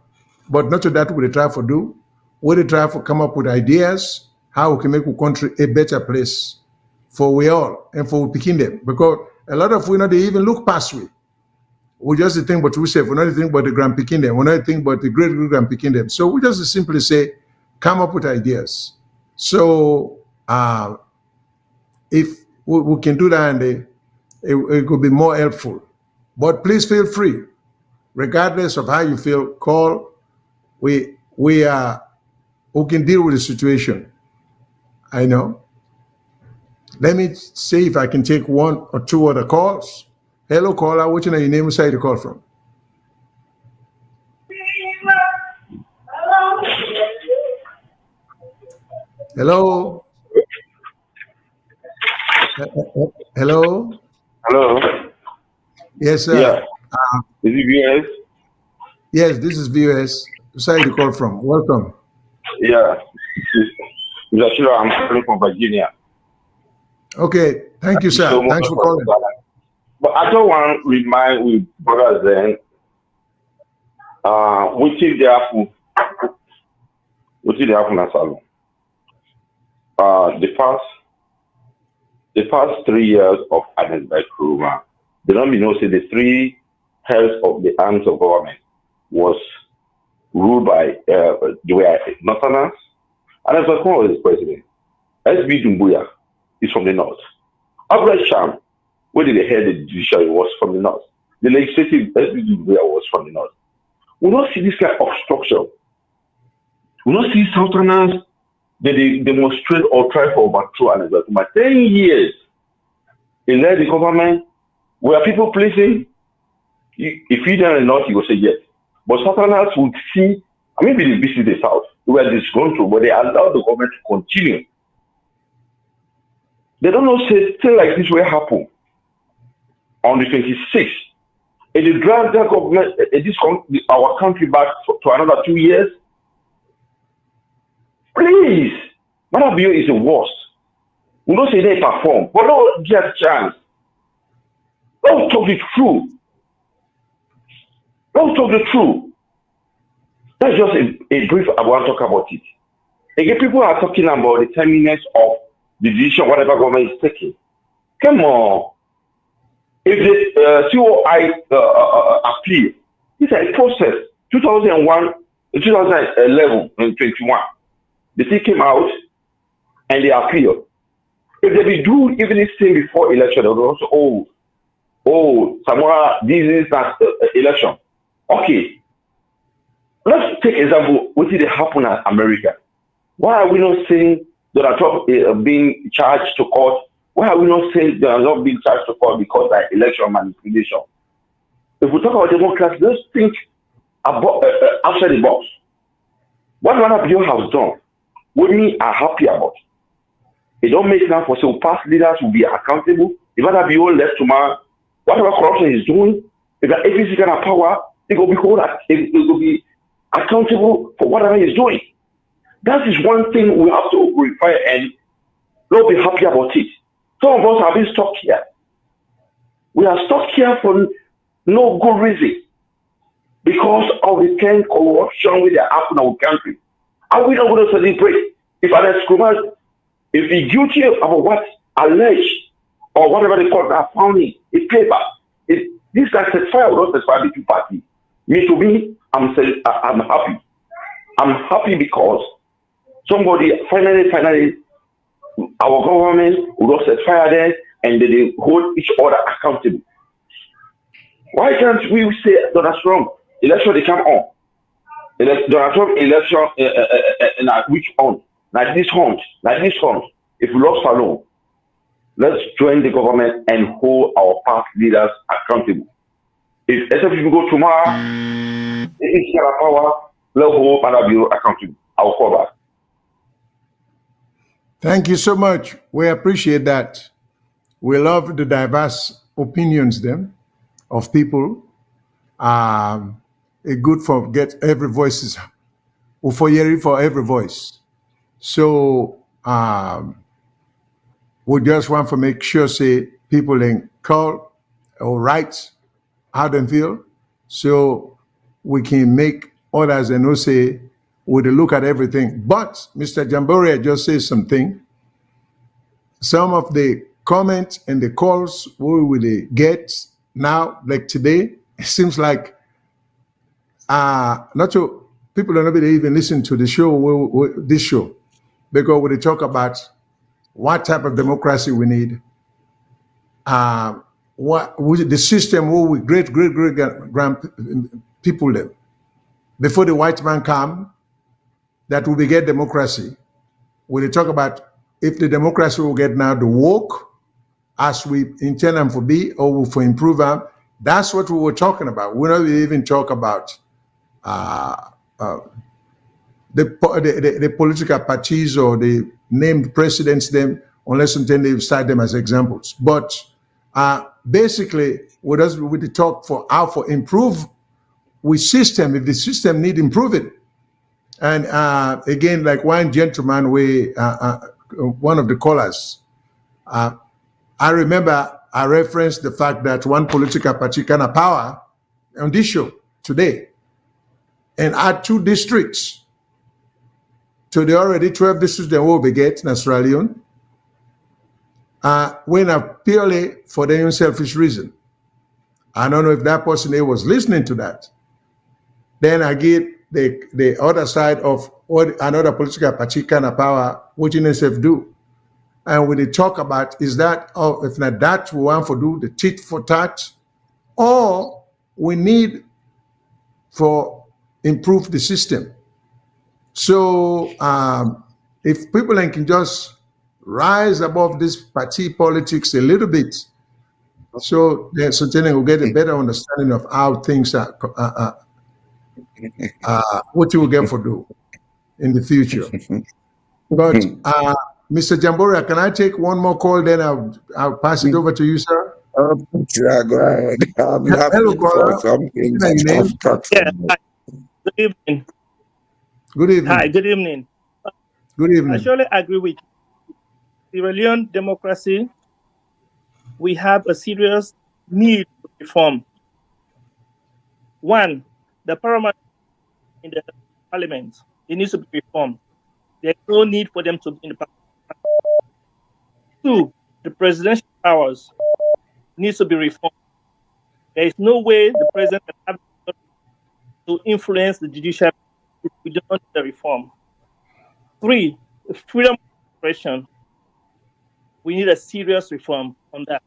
but not to that what they try to do. What they try to come up with ideas, how we can make the country a better place for we all and for we picking them. Because a lot of we know they even look past we. we just think about ourselves, we're not thinking about the grand picking them, we're not thinking about the great grand picking them. So we just simply say, come up with ideas. So if we can do that, and it could be more helpful. But please feel free, regardless of how you feel, call. We can deal with the situation. I know. Let me see if I can take one or two other calls. Hello, caller. What's your name? Where you call from? Hello. Hello. Hello. Yes, sir. Yeah. Is it VS? Yes, this is VS. Where you call from? Welcome. Yeah. Mr. Shiro, I'm calling from Virginia. Okay. Thank you, sir. So much Thanks for calling. But I don't want to remind with brothers then, what did they happen in Salon? The past 3 years of Ernest Kuruma, they don't be know say the three heads of the arms of government was ruled by they were Northerners. Ernest Kuruma was the president. SB Dumbuya is from the north. Abraham Sham, where did they head the judiciary, was from the north. The legislative SB Dumbuya was from the north. We don't see this kind of structure. We don't see Southerners that they demonstrate or try for overthrow and overthrow. 10 years in led the government, where people pleasing, if you don't know, you will say yes. But Southerners would see, I mean, they visit the South, where this going through, but they allow the government to continue. They don't know, say, things like this will happen on the 26th. And they drag that government, our country back to another 2 years. Please, Madabio is the worst. We don't say they perform, but don't get a chance. Don't talk the truth. Don't talk the truth. That's just a brief I want to talk about it. Again, people are talking about the timeliness of the decision whatever government is taking. Come on. If the COI appeal, it's a process. 2001, 2011, and 21. The thing came out and they appealed. If they be do even this thing before election, they would also, Samora, this is not election. Okay. Let's take example, what did happen in America? Why are we not saying Donald Trump being charged to court? Why are we not saying they are not being charged to court because of election manipulation? If we talk about Democrats, let's think about outside the box. What Manabio has done, we are happy about. It don't make sense for so past leaders will be accountable. If Manabio left tomorrow, whatever corruption is doing, if the agency can have power, they will be will be accountable for whatever he's doing. That is one thing we have to require and not be happy about it. Some of us have been stuck here. We are stuck here for no good reason. Because of the kind of corruption which happen in our country. Are we not going to celebrate? If Alex Kumar, if he's guilty of what alleged or whatever they call that found in paper, if this can satisfy or not satisfy the two parties. Me, I'm happy. I'm happy because somebody finally, our government will not satisfy them and they hold each other accountable. Why can't we say Donald Trump election they come on? Donald Trump election which on? Like this hunt. If we lost alone, let's join the government and hold our past leaders accountable. If SFP go tomorrow, if it's our power, let's hold our bureau accountable. I'll call back. Thank you so much. We appreciate that. We love the diverse opinions then of people. It's good for get every voice is for every voice. So we just want to make sure say people in call or write how they feel, so we can make others and not say we look at everything. But Mr. Jamboria just says something. Some of the comments and the calls we will get now, like today, it seems like not to people are not even listen to the show, this show, because when they talk about what type of democracy we need, the system where we great grand people live before the white man come, that we get democracy. When they talk about if the democracy will get now the work as we intend them for be or for improve them, that's what we were talking about. We don't even talk about uh, uh, the political parties or the named presidents them unless until they cite them as examples. But basically, with us, with the talk for how for improve with system, if the system need improving. And again, like one gentleman, one of the callers, I remember I referenced the fact that one political party can have power on this show today and add 2 districts to the already 12 districts that will be getting in Sierra Leone, when purely for their own selfish reason. I don't know if that person there was listening to that. Then I get the other side of what another political party kind of power, what UNICEF do. And when they talk about is that, or if not that, we want to do the tit for tat, or we need for improve the system. So if people can just rise above this party politics a little bit, so then certainly will get a better understanding of how things are, what you will get for do in the future. But Mr. Jamboria, can I take one more call? Then I'll pass it over to you, sir. Yeah, go ahead. I'm Hello, laughing for caller. something What's your name? Yeah. Hi. Good evening. Good evening. Hi. Good evening. Good evening. I surely agree with Sierra Leone democracy. We have a serious need to reform. One, the paramount in the parliament, it needs to be reformed. There's no need for them to be in the parliament. 2, the presidential powers needs to be reformed. There is no way the president can have to influence the judiciary if we don't do the reform. 3, the freedom of expression. We need a serious reform on that.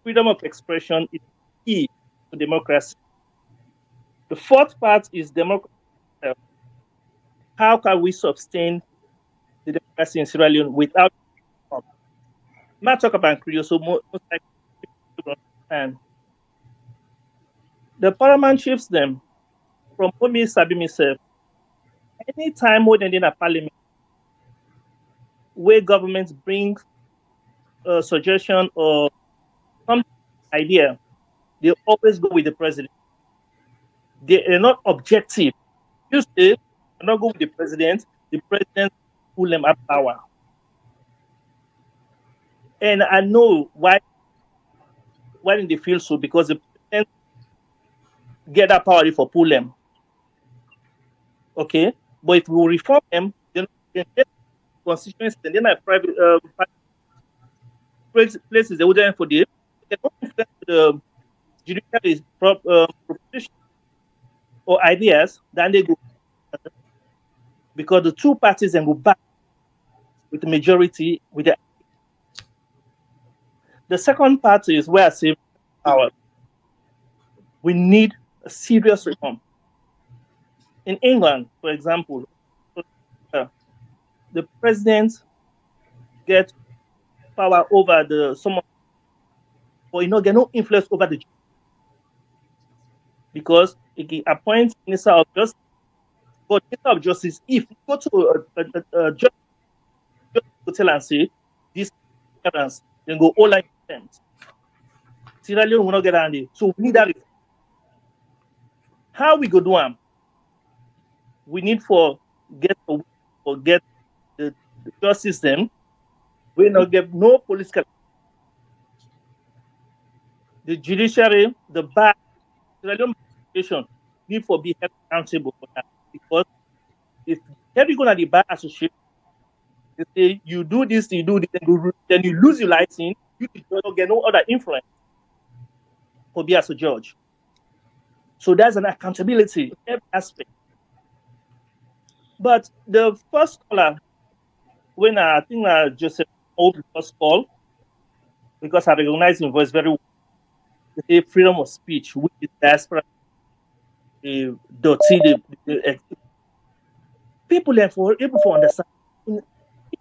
Freedom of expression is key to democracy. The 4th part is democracy. How can we sustain the democracy in Sierra Leone without reform? I'm not talking about Creole, so most likely people understand. The parliament shifts them from Omi Sabi myself. Anytime more than in a parliament, where government brings a suggestion or some idea, they always go with the president. They are not objective. You say, not go with the president pull them up power. And I know why they feel so, because the president get that power for pull them. Okay? But if we reform them, then they get constituency, and then private places they wouldn't for them. They don't influence the judiciary proposition or ideas, then they go, because the 2 parties then go back with the majority with the second part is where I say power. We need a serious reform. In England, for example, the president gets power over someone, but get no influence over the, because he appoints Minister of Justice. But Minister of Justice, if you go to a judge to tell and say this clearance, then go all like contempt. Sierra Leone will not get handy. So we need that reform. How we go do them? We need to get the justice system. We not get no political. The judiciary, the bar, Sierra Leone association need to be held accountable for that, because if every go to the bar association, they say you do this, then you lose your license, you don't get no other influence for be as a judge. So there's an accountability in every aspect. But the first caller, when I think Joseph hold the first call, because I recognize his voice very well, the freedom of speech, which is diaspora, people are for able to understand in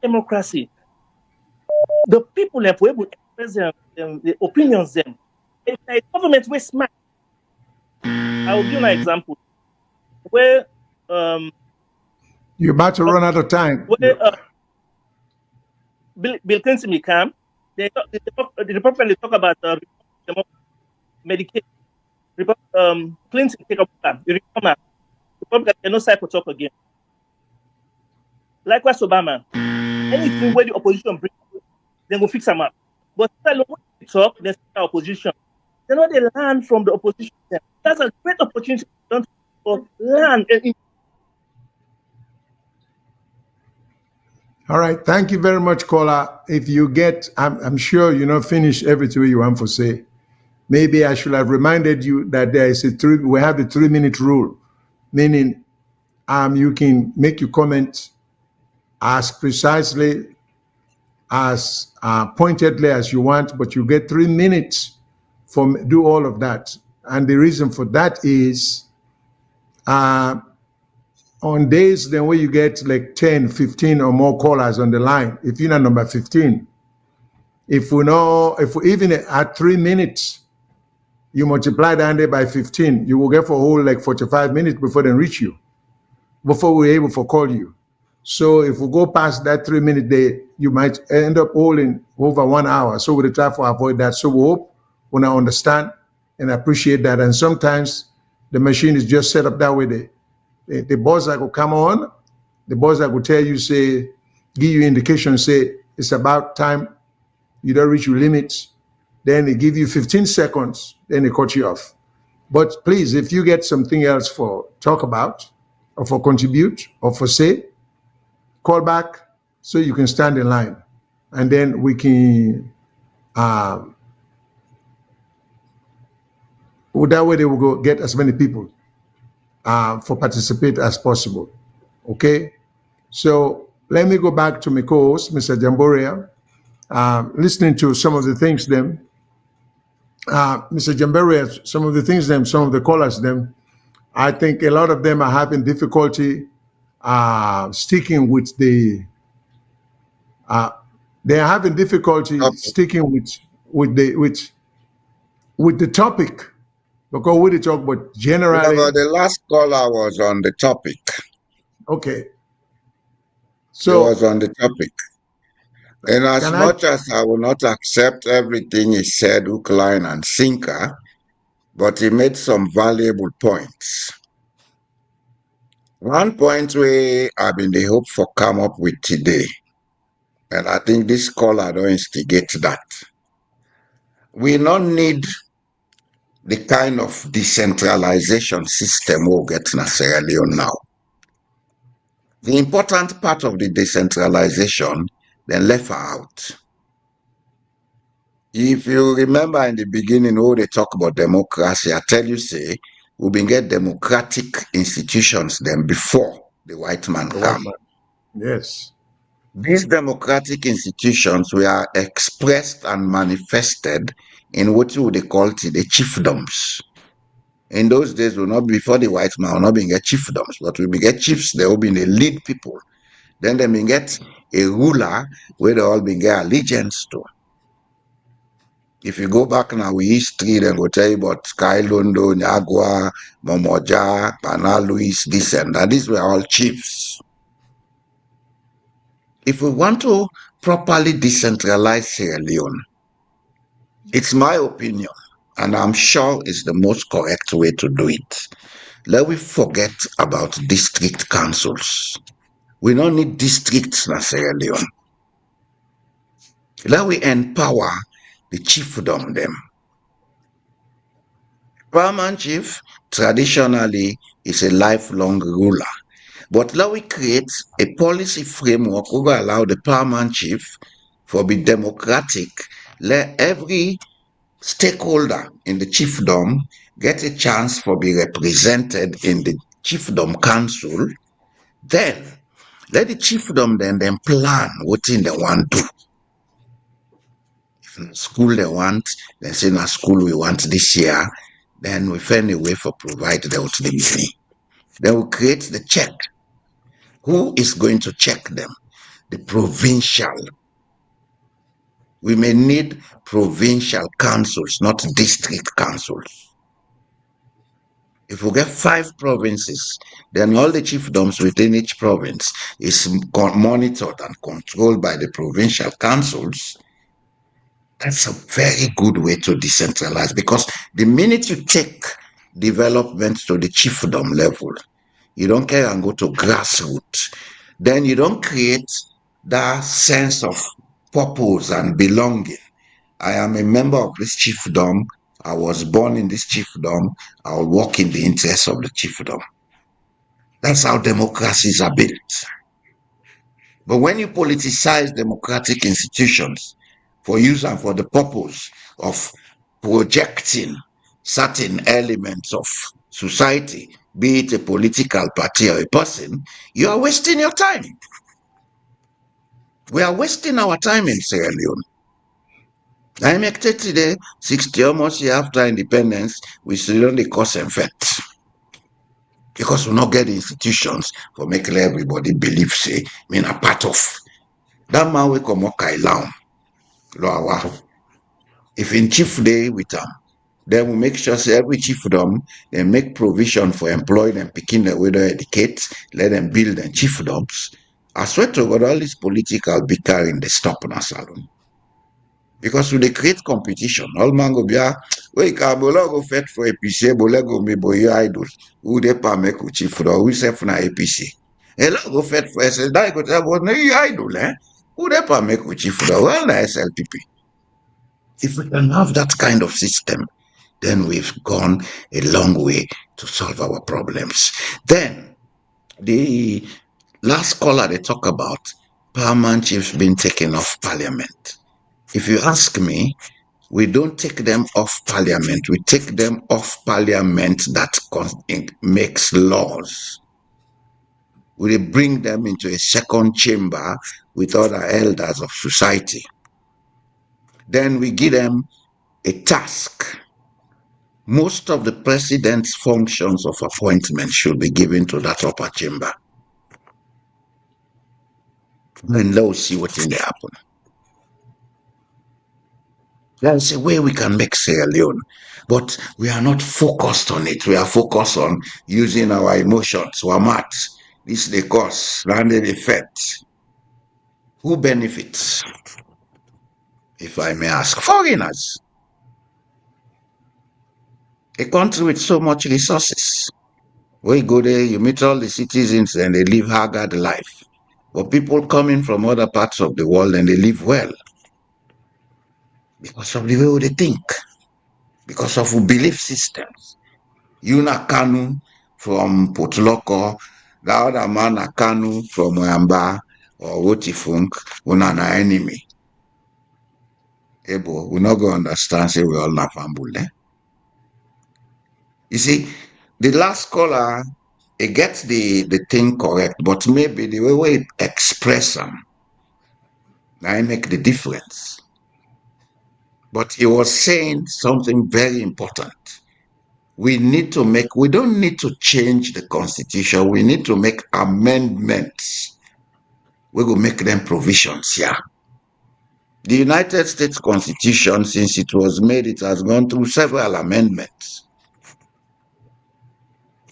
democracy. The people are able to express their opinions. Them, if a government was smart, I will give you an example where You're about to run out of time. where Bill Clinton became, the Republicans talk about Medicaid. Clinton take up the reformer. Republicans cannot side for talk again. Likewise, Obama. Anything where the opposition brings, then we'll fix them up. But when we talk, there's opposition. They know they learn from the opposition. That's a great opportunity to learn. All right. Thank you very much, Kola. If you get, I'm sure you not finish everything you want to say. Maybe I should have reminded you that there is we have the 3-minute rule, meaning you can make your comment as precisely, as pointedly as you want, but you get 3 minutes for do all of that. And the reason for that is on days then where you get like 10, 15 or more callers on the line, if you're not number 15, if we even at 3 minutes, you multiply that day by 15, you will get for a whole like 45 minutes before they reach you, before we're able to call you. So if we go past that 3-minute day, you might end up holding over 1 hour. So we try to avoid that. So we hope when I understand and appreciate that. And sometimes the machine is just set up that way. The boss that will come on, the boss that will tell you, say, give you indication, say, it's about time, you don't reach your limits. Then they give you 15 seconds, then they cut you off. But please, if you get something else for talk about, or for contribute, or for say, call back so you can stand in line. And then we can, that way they will go get as many people for participate as possible. Okay? So let me go back to my co-host, Mr. Jamborea, listening to some of the things them, Mr. Jamborea, some of the things them, some of the callers them, I think a lot of them are having difficulty sticking with the, they are having difficulty sticking with the topic, because we talk about generally. Yeah, but the last caller was on the topic. Okay. So he was on the topic. And as much as I will not accept everything he said, hook, line, and sinker, but he made some valuable points. One point where I've been the hope for come up with today, and I think this caller don't instigate that. We don't need the kind of decentralization system we'll get in Sierra Leone now. The important part of the decentralization, then left out. If you remember in the beginning, when they talk about democracy, I tell you, say, we've been get democratic institutions then before the white man come. Yes. These democratic institutions were expressed and manifested in what you would call the chiefdoms. In those days, will not before the white man will not be get chiefdoms, but we get chiefs, they will be the lead people. Then they will get a ruler where they all be get allegiance to. If you go back now with history, they will tell you about Sky Londo, Nyagwa, Momoja, Pana Luis, this and that. These were all chiefs. If we want to properly decentralize Sierra Leone, it's my opinion, and I'm sure it's the most correct way to do it. Let we forget about district councils. We don't need districts in Sierra Leone. Let we empower the chiefdom them. Paramount chief traditionally is a lifelong ruler. But let we create a policy framework who will allow the paramount chief for be democratic. Let every stakeholder in the chiefdom get a chance for be represented in the chiefdom council, then let the chiefdom then plan what in they want to. If in school they want, then say na school we want this year, then we find a way for provide them with the money. Then we create the check. Who is going to check them? The provincial. We may need provincial councils, not district councils. If we get 5 provinces, then all the chiefdoms within each province is monitored and controlled by the provincial councils. That's a very good way to decentralize, because the minute you take development to the chiefdom level, you don't care and go to grassroots, then you don't create that sense of purpose and belonging. I am a member of this chiefdom. I was born in this chiefdom. I will work in the interests of the chiefdom. That's how democracies are built. But when you politicize democratic institutions for use and for the purpose of projecting certain elements of society, be it a political party or a person, you are wasting your time. We are wasting our time in Sierra Leone. I'm expected today, 60 almost years after independence, we still only cause effect. Because we not get the institutions for making everybody believe, say, mean a part of. That man we come up Loawa. If in chief day with them, then we make sure say every chiefdom, they make provision for employing them, picking the way to educate, let them build their chiefdoms. I swear to God, all this political bickering, they stop in our salon. Because we create competition. All man go be we can go fet for APC, go me boy idol. Who they pa make chief for we say for APC. Hello go fet for SS. That go tell no idol, eh? Who they pa make chief for well na SLPP. If we can have that kind of system, then we've gone a long way to solve our problems. Then the last caller they talk about paramount chiefs being taken off parliament. If you ask me, we don't take them off parliament. We take them off parliament that makes laws. We bring them into a second chamber with other elders of society. Then we give them a task. Most of the president's functions of appointment should be given to that upper chamber. And let's see what will happen. There's a way we can make Sierra Leone, but we are not focused on it. We are focused on using our emotions, our maths. This is the cause, landed effect. Who benefits? If I may ask, foreigners. A country with so much resources. Where you go there, you meet all the citizens and they live haggard life. But people coming from other parts of the world and they live well. Because of the way they think. Because of belief systems. Yuna Kanu from Potloko, the other man Akanu from Wamba or Wotifunk, una na enemy. Ebo, we not go understand, say we all na fambule. Eh? You see, the last caller, it gets the thing correct, but maybe the way we express them, I make the difference. But he was saying something very important. We don't need to change the constitution. We need to make amendments. We will make them provisions here. The United States Constitution, since it was made, it has gone through several amendments.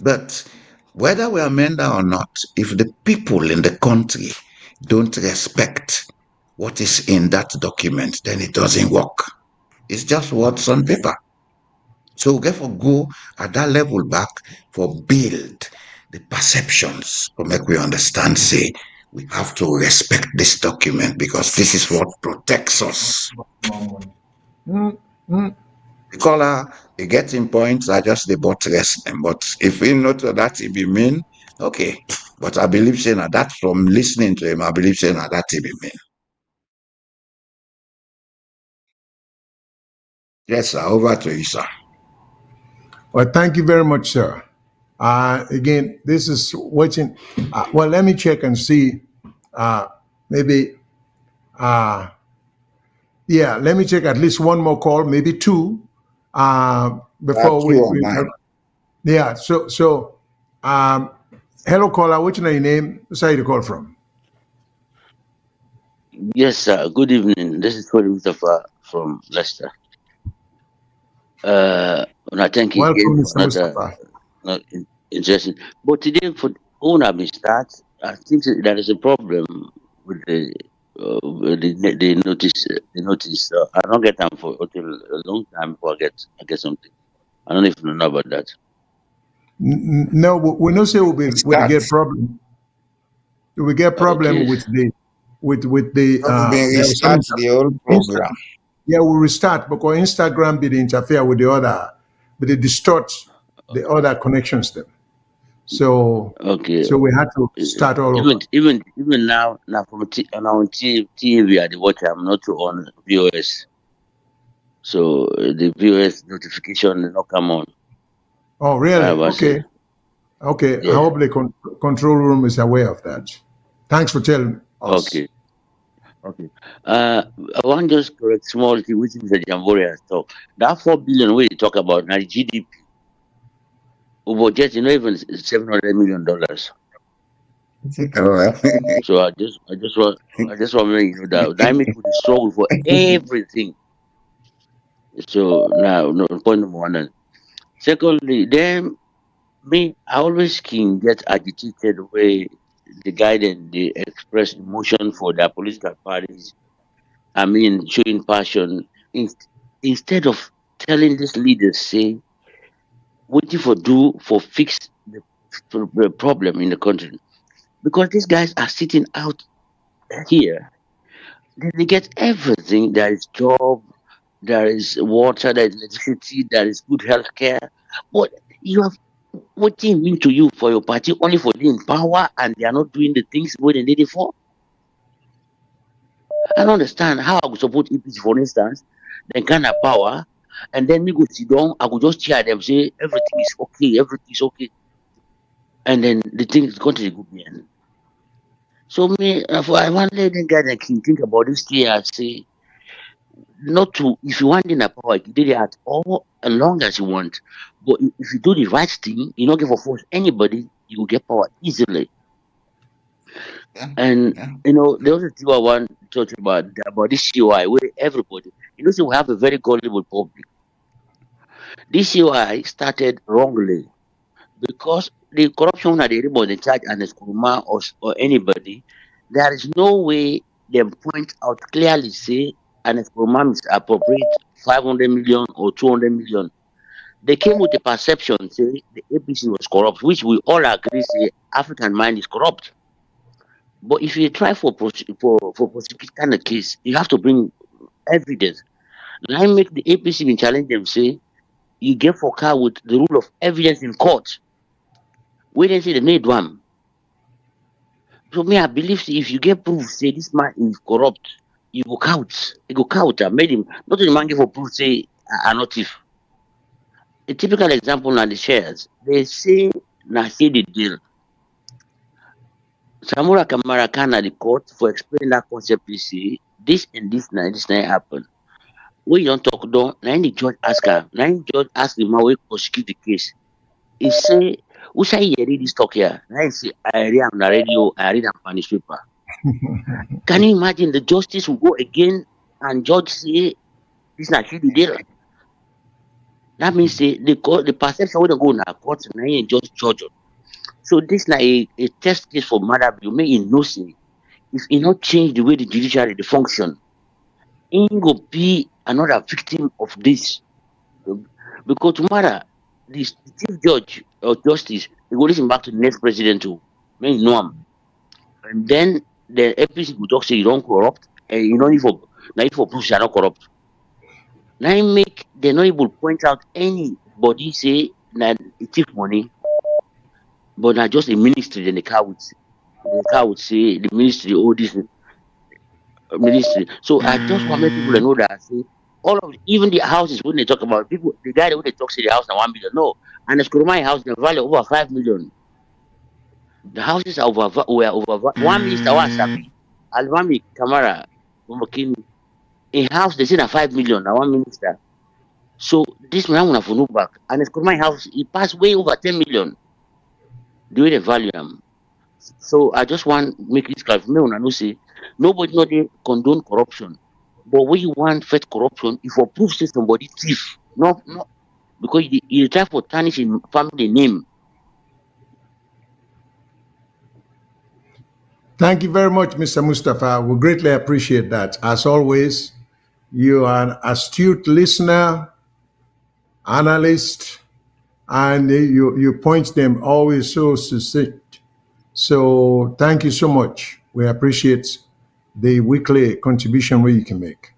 But whether we amend it or not, if the people in the country don't respect what is in that document, then it doesn't work. It's just words on paper. So we therefore go at that level back for build the perceptions to make we understand, say, we have to respect this document because this is what protects us. The caller, the getting points are just the buttress them. But if we know that it be mean, okay. But I believe saying that from listening to him, I believe saying that it be mean. Yes, sir. Over to you, sir. Well, thank you very much, sir. Again, this is watching. Well, let me check and see. Maybe, uh, yeah, let me check at least one more call, maybe two, before Two or we nine. yeah. Um, hello, caller. What's your name? Where's you call from? Yes, sir. Good evening. This is Cody Mustafa from Leicester. And I thank you again Welcome, for Mr. another Mustafa. interesting. But today, for when I've been start, I think that there is a problem with the notice. The notice. I don't get them for until a long time before I get something. I don't know if you know about that. No, we no say It we'll get starts. problem. We get problem Okay. with the We've been there was some restart the whole program. yeah, we restart because Instagram did interfere with the other, but it distorts the other connections them. So Okay. we had to start all over. Even now from on our TV at the watch, I'm not on VOS. So the VOS notification will not come on. Oh, I really? was Okay. saying, Okay. I yeah, hope the control room is aware of that. Thanks for telling us. okay, okay. I want just correct small thing which Mr. Jamboria has talked. That 4 billion we talk about now the GDP, we budget not even $700 million. Well, So I just want to make you know that make we struggle for everything. So now no, point number one. And secondly, then me I always can get agitated way the guy then they express emotion for their political parties. I mean, showing passion instead of telling these leaders, say, waiting for do for fix the problem in the country. Because these guys are sitting out here, they get everything. There is job, there is water, there is electricity, there is good health care. But you have what it mean to you for your party only for being in power and they are not doing the things where they need it for? I don't understand how I could support APC, for instance, then kind of power, and then me go sit down, I could just cheer them, say everything is okay, and then the thing is going to the good end. So me, I want let them guys that can think about this thing and say, not to, if you want in a power, you did it at all as long as you want. But if you do the right thing, you don't give a force anybody, you will get power easily. yeah, And yeah. the other thing I want to talk about this COI, where everybody, see, we have a very gullible public. This COI started wrongly because the corruption that everybody charge and Kuruma or anybody, there is no way they point out clearly say and Kuruma is appropriate 500 million or 200 million. They came with the perception say the APC was corrupt, which we all agree say African mind is corrupt. But if you try for prosecute kind of case, you have to bring evidence. Now make the APC been challenge them say you get for car with the rule of evidence in court. Wait and see the need one. So me, I believe say, if you get proof say this man is corrupt, you go count. You go count and made him not the man give for proof say I not thief. A typical example now the shares. They say na say the deal. Samura Kamara can at the court for explaining that concept. He say this and this night happen. When you don't talk down, now the judge ask her, now the judge ask the man wey prosecute the case. He say, who say you read this talk here? Now he say, I read on the radio, I read on newspaper. Can you imagine the justice will go again and judge say this not the deal? That means say the court, the perception when they go in a court, now you just judge. So this na a test case for murder. You may know say if he not change the way the judiciary they function, he go be another victim of this. Because tomorrow, the chief judge or justice, they go listen back to the next president too. May you know him. And then the APC will talk say you don't corrupt, and you know if for now if for proof you are not corrupt. Now he make they not able to point out anybody say that it thief money, but not just a ministry. Then the car would say the ministry all this ministry. So I just want to make people know that say All of even the houses when they talk about people, the guy when they talk say the house now 1 million. No, and the my house the value over 5 million. The houses are were over one minister was happy. Alvami Kamara Mokini a house they say na 5 million now one minister. So this man will have no back. And it's my house, it passed way over 10 million. The way they value them. So I just want make this clarification. I know say nobody know they condone corruption. But when you want fed corruption, if you prove say somebody thief, no, because you try for tarnishing family name. Thank you very much, Mr. Mustafa. We greatly appreciate that. As always, you are an astute listener, analyst, and you point them always so succinct. So thank you so much. We appreciate the weekly contribution where you can make.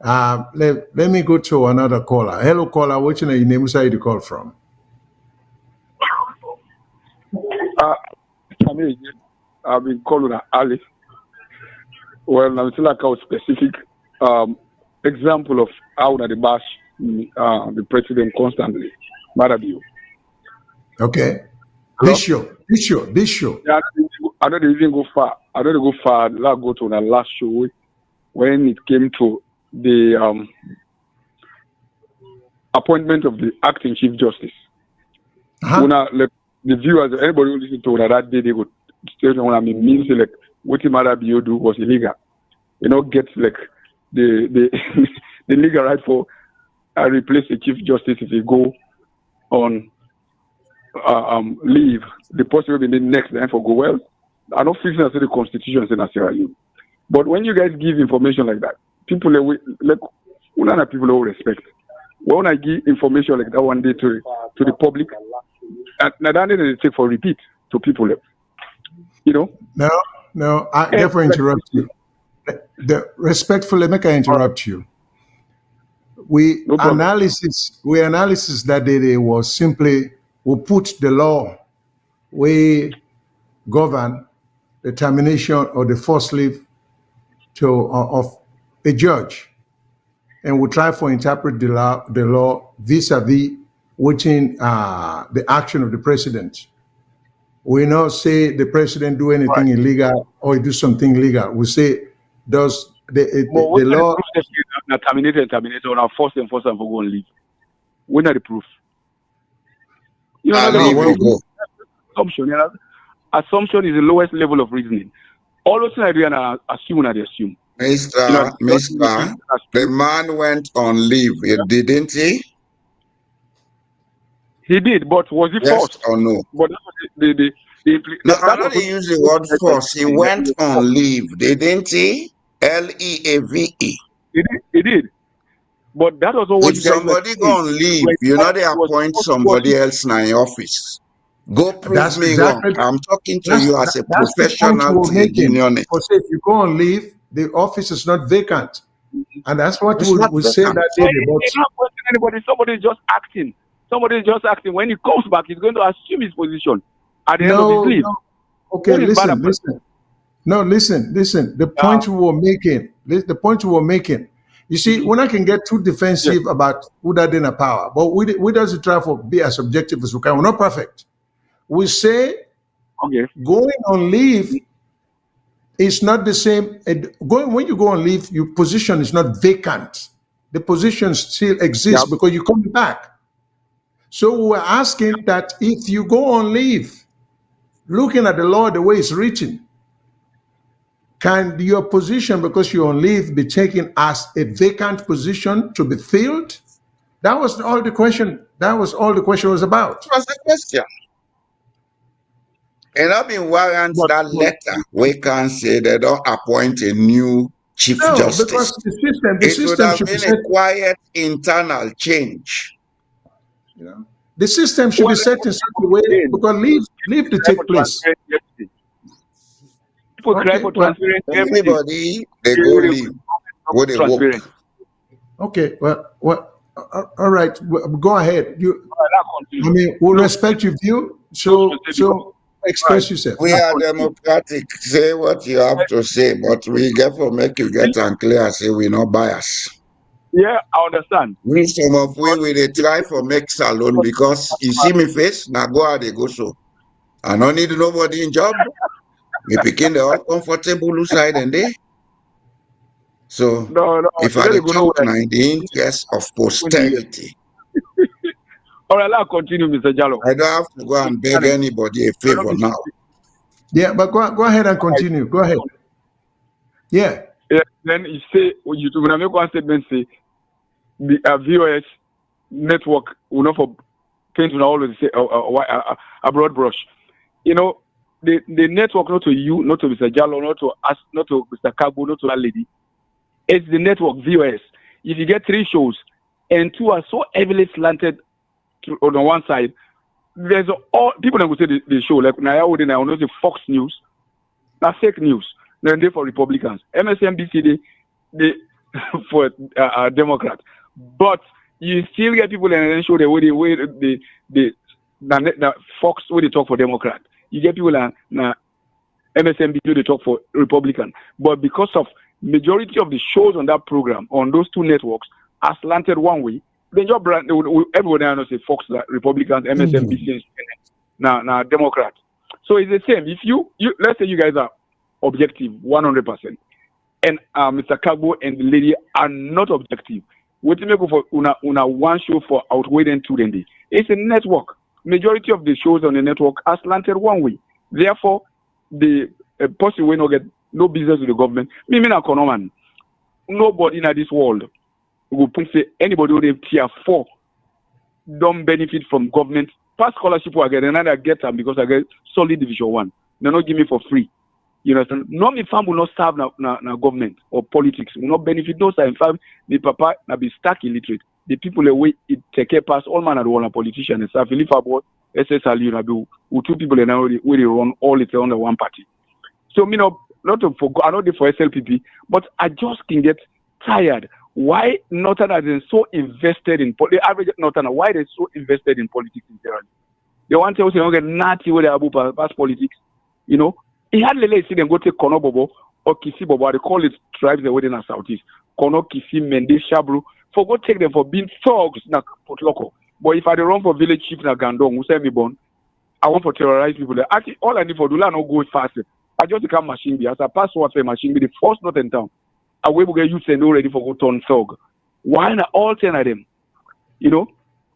Let me go to another caller. Hello, caller. What's your name? Where you call from? I've been called Ali. Well, I'm still like a specific example of how they bash the president constantly. Marabio. Okay. This show. Yeah, I don't even go far. I don't go far. I'll go to the last show when it came to the appointment of the acting chief justice. When the viewers, anybody who listen to that day, they would state when I mean like what Marabio do was illegal. You know, get like the the legal right for replace the chief justice if he go on leave. The person will be the next then for go well. I don't fix the constitution in Sierra Leone. But when you guys give information like that, people like people will respect. When I give information like that one day to the public, and that they take for repeat to people, you know. No, I never interrupt you. Respectfully, make I interrupt you. We analysis that day was simply we put the law we govern the termination or the forced leave of a judge, and we try to interpret the law vis-a-vis within the action of the president. We not say the president do anything illegal or do something legal. We say does the law terminated or now force them for go and leave. When are the proof? You know, assumption. You know, assumption is the lowest level of reasoning. All those things I do and I assume and I assume. Mr. The man went on leave, didn't he? He did, but was he forced? Or no? But no, I'm not use the word force. He went on leave, didn't he? Leave. He did. But that was always if somebody go on leave, you know they appoint somebody else in the office. Go prove me wrong. I'm talking to you as a professional unionist. If you go on leave, the office is not vacant. And that's what we say that day. Anybody, somebody is just acting. Somebody is just acting. When he comes back, he's going to assume his position at the end of his leave. No. Okay, listen. No, listen. The point we were making. You see, when I can get too defensive about who that in a power, but we doesn't try to be as objective as we can. We're not perfect. We say going on leave is not the same. When you go on leave, your position is not vacant. The position still exists because you're coming back. So we're asking that if you go on leave, looking at the law the way it's written, can your position, because you're on leave, be taken as a vacant position to be filled? That was all the question. That was all the question was about. That was the question. And I've been warrant that letter. We can say they don't appoint a new chief justice. Because the system would have been a quiet internal change. You know, the system should be set in such a way because leave to take place. People cry for transparency. Everybody they go leave. What they work. Okay, well, all right. Go ahead. We'll respect your view. So express yourself. We are democratic. Say what you have to say, but we get for make you get unclear. Say we not bias. Yeah, I understand. We some of we dey try for make salon because you see me face, now go out they go so. I don't need nobody in job. Me picking the all comfortable side and they. So No, no, if you I don't dey go talk nowhere. now in the interest of 20 years. posterity, All right, I'll continue, Mr. Jallo. I don't have to go and beg anybody a favor now. Yeah, but go ahead and continue. Go ahead. Yeah. Yeah, then you say, when I make one statement, say, the VOS network will not for paint will always say a broad brush. You know, the network, not to you, not to Mr. Jallo, not to us, not to Mr. Kabo, not to that lady. It's the network VOS. If you get 3 shows and 2 are so heavily slanted on the one side, there's all people that will say the show like now would I know say Fox News, that's fake news. Then they for Republicans, MSNBC they for Democrats, but you still get people and then show the way the Fox where they talk for Democrat. You get people and MSNBC they talk for Republican, but because of majority of the shows on that program on those 2 networks are slanted one way. The job brand everyone knows say Fox Republicans, MSNBC, now Democrats. So it's the same. If you let's say you guys are objective 100%, and Mr. Kagbo and the lady are not objective. What you make for una one show for outweigh and 2 then it's a network. Majority of the shows on the network are slanted one way. Therefore, the person will not get no business with the government. Me a economan. Nobody in this world will say anybody who have tier 4 don't benefit from government. Past scholarship I get another get them because I get solid division 1. They not give me for free. You understand? No, my farm will not serve na government or politics. Will not benefit those. In fact, the papa na be stark illiterate. The people away it take care pass all man at one politician and stuff. If about SSL, you know, 2 people and now where they run all it under one party. So me know not for I know they for SLPP, but I just can get tired. Why Northerners are so invested in the average Northerner? Why they're so invested in politics in general? They want to say they get natty with their past politics. You know, he had to see them go take Kono Bobo or Kisi Bobo. They call it tribes the way in the southeast. Kono, Kisi, Mende, Shabru. For go take them for being thugs na Port Loco. But if I run for village chief na Gandong, who say me born, I want to terrorize people. Actually, all I need for do not go faster. I just become machine be as a password for machine be the first not in town. I will get you send already for go turn thug. Why not all 10 of them? You know,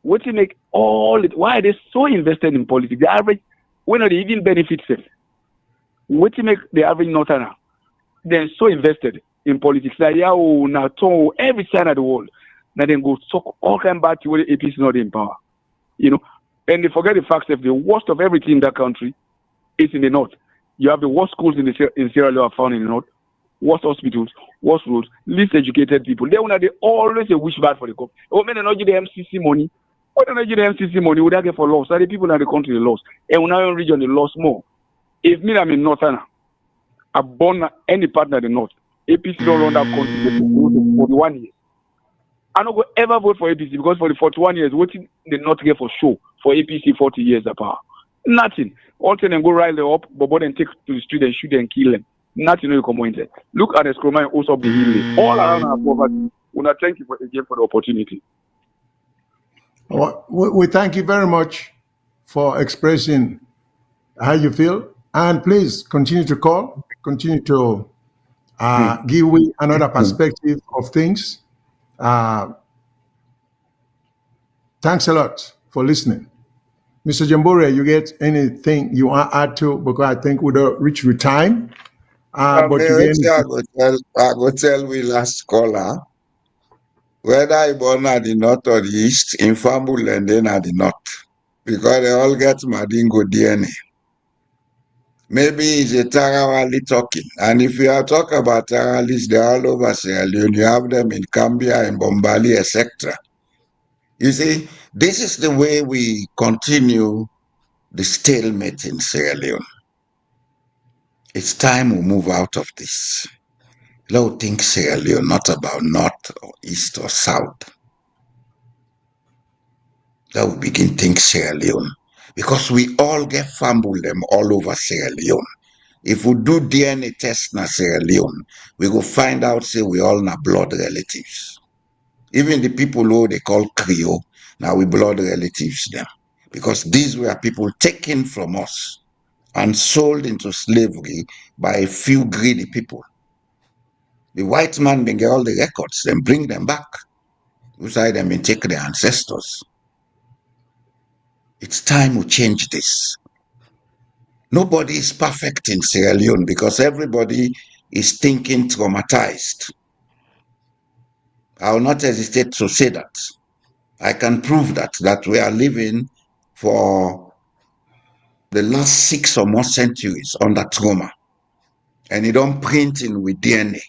what to make all it? Why are they so invested in politics? The average, when are they even benefits them? What to make the average Northerner? They're so invested in politics. Like every side of the world. Now then go talk all kind of bad to where the AP is not in power. You know, and they forget the fact that the worst of everything in that country is in the north. You have the worst schools in Sierra Leone found in the north, worst hospitals, worst roads, least educated people. They always wish bad for the country. Oh, men not give the MCC money. What don't give the MCC money? Would I get for loss? Are the people in the country they lost? And when I region they lost more. If me I'm in Northerner, I born any partner in the north. APC don't run that country for 41 years. I don't go ever vote for APC because for the 41 years, what did they not get for show for APC 40 years of power? Nothing. All ten them go rile them up, but then take to the street and shoot and kill them. Nothing will come into it. Look at the Scroma and also the hill. All around our poverty. We thank you again for the opportunity. Well, we thank you very much for expressing how you feel. And please continue to call, continue to give we another perspective of things. Thanks a lot for listening. Mr. Jambore, you get anything you want to add to? Because I think we don't reach the time. But you get I go tell we last caller whether I born at the north or the east, in Fambul and then at the north. Because they all get Madingo DNA. Maybe it's a Tarawali talking. And if you are talking about Tarawalis, they're all over Sierra Leone. You have them in Cambia and Bombali, etc. You see, this is the way we continue the stalemate in Sierra Leone. It's time we move out of this. Let's think Sierra Leone, not about north or east or south. Let's begin think Sierra Leone. Because we all get fumble them all over Sierra Leone. If we do DNA test na Sierra Leone, we go find out say we all na blood relatives. Even the people who they call Creole, now we blood relatives them. Because these were people taken from us and sold into slavery by a few greedy people. The white man can get all the records, then bring them back. Beside them and take their ancestors. It's time we change this. Nobody is perfect in Sierra Leone because everybody is thinking traumatized. I will not hesitate to say that. I can prove that we are living for the last 6 or more centuries under trauma. And you don't print in with DNA.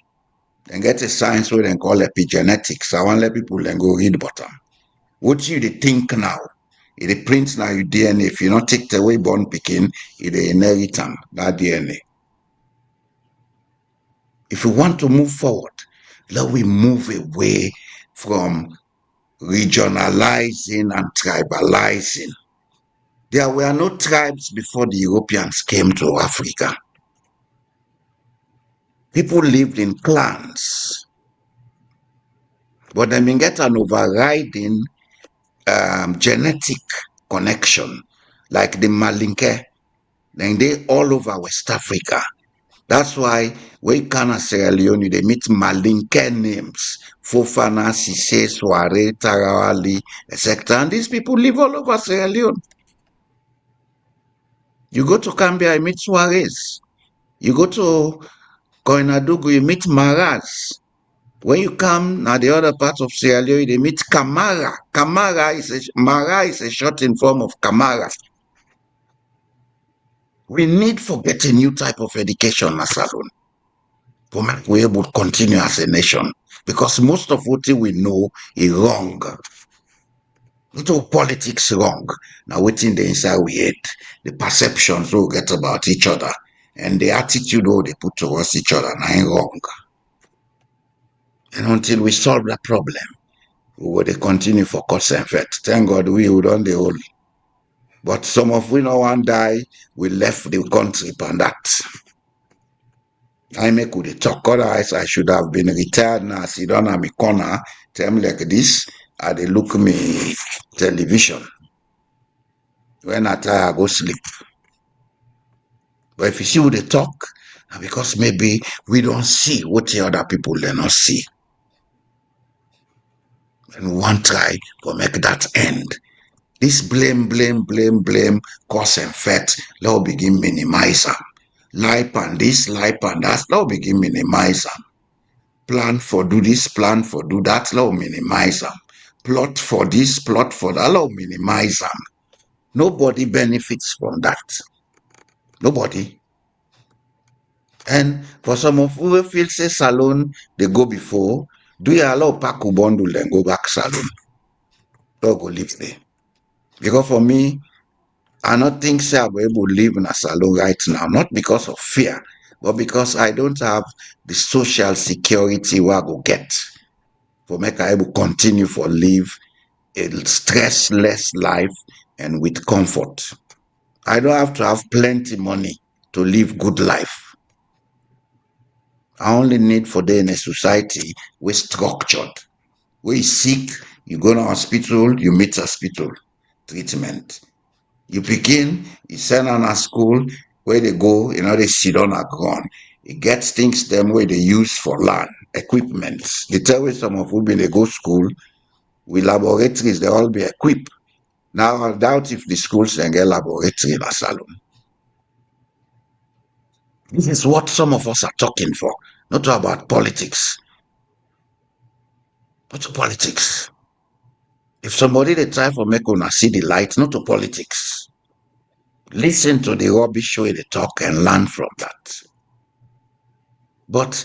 And get a science where they call epigenetics. I want to let people then go read bottom. What you they think now? It prints now your DNA. If you not take the way born picking, it inherit that DNA. If we want to move forward, let we move away from regionalizing and tribalizing. There were no tribes before the Europeans came to Africa. People lived in clans, but they may get an overriding genetic connection, like the Malinke. Then they all over West Africa. That's why when Ghana, Sierra Leone, they meet Malinke names, Fofana, Sise, Soare, Tarawali, etc. And these people live all over Sierra Leone. You go to Cambia, you meet Suarez. You go to Koinadugu, you meet Maras. When you come now the other part of Sierra Leone, they meet Kamara. Mara is a shortened form of Kamara. We need to get a new type of education, Nasalon, to make we able to continue as a nation. Because most of what we know is wrong. Not all politics wrong. Now within the inside we hate, the perceptions we get about each other, and the attitude they put towards each other now wrong. And until we solve that problem, we will continue for cause and effect. Thank God we don't the whole. But some of we no one die, we left the country for that. I make with the talk, otherwise I should have been retired now. Sit down on my corner, tell me like this, and they look me television. When I tire, I go sleep. But if you see what they talk, because maybe we don't see what the other people they not see. And we want to try to make that end. This blame, cause and effect, let's begin minimize them. Life and this, life and that, let's begin minimize them. Plan for do this, plan for do that, let's minimize them. Plot for this, plot for that, let's minimize them. Nobody benefits from that. Nobody. And for some of who feel say salon, they go before, do you allow pack bundle then go back salon? Don't go live there. Because for me, I don't think say I'll be able to live in a salon right now, not because of fear, but because I don't have the social security where I go get for make I able continue for live a stressless life and with comfort. I don't have to have plenty money to live good life. I only need for day in a society we structured. We sick, you go to hospital, you meet hospital treatment. You begin, you send on a school where they go, they sit on a ground. It gets things them where they use for land, equipment. They tell you some of when they go school, with laboratories, they all be equipped. Now I doubt if the schools can get laboratory in a salon. This is what some of us are talking for, not about politics. Not to politics. If somebody they try for make una see the light, not to politics. Listen to the rubbish way they talk and learn from that. But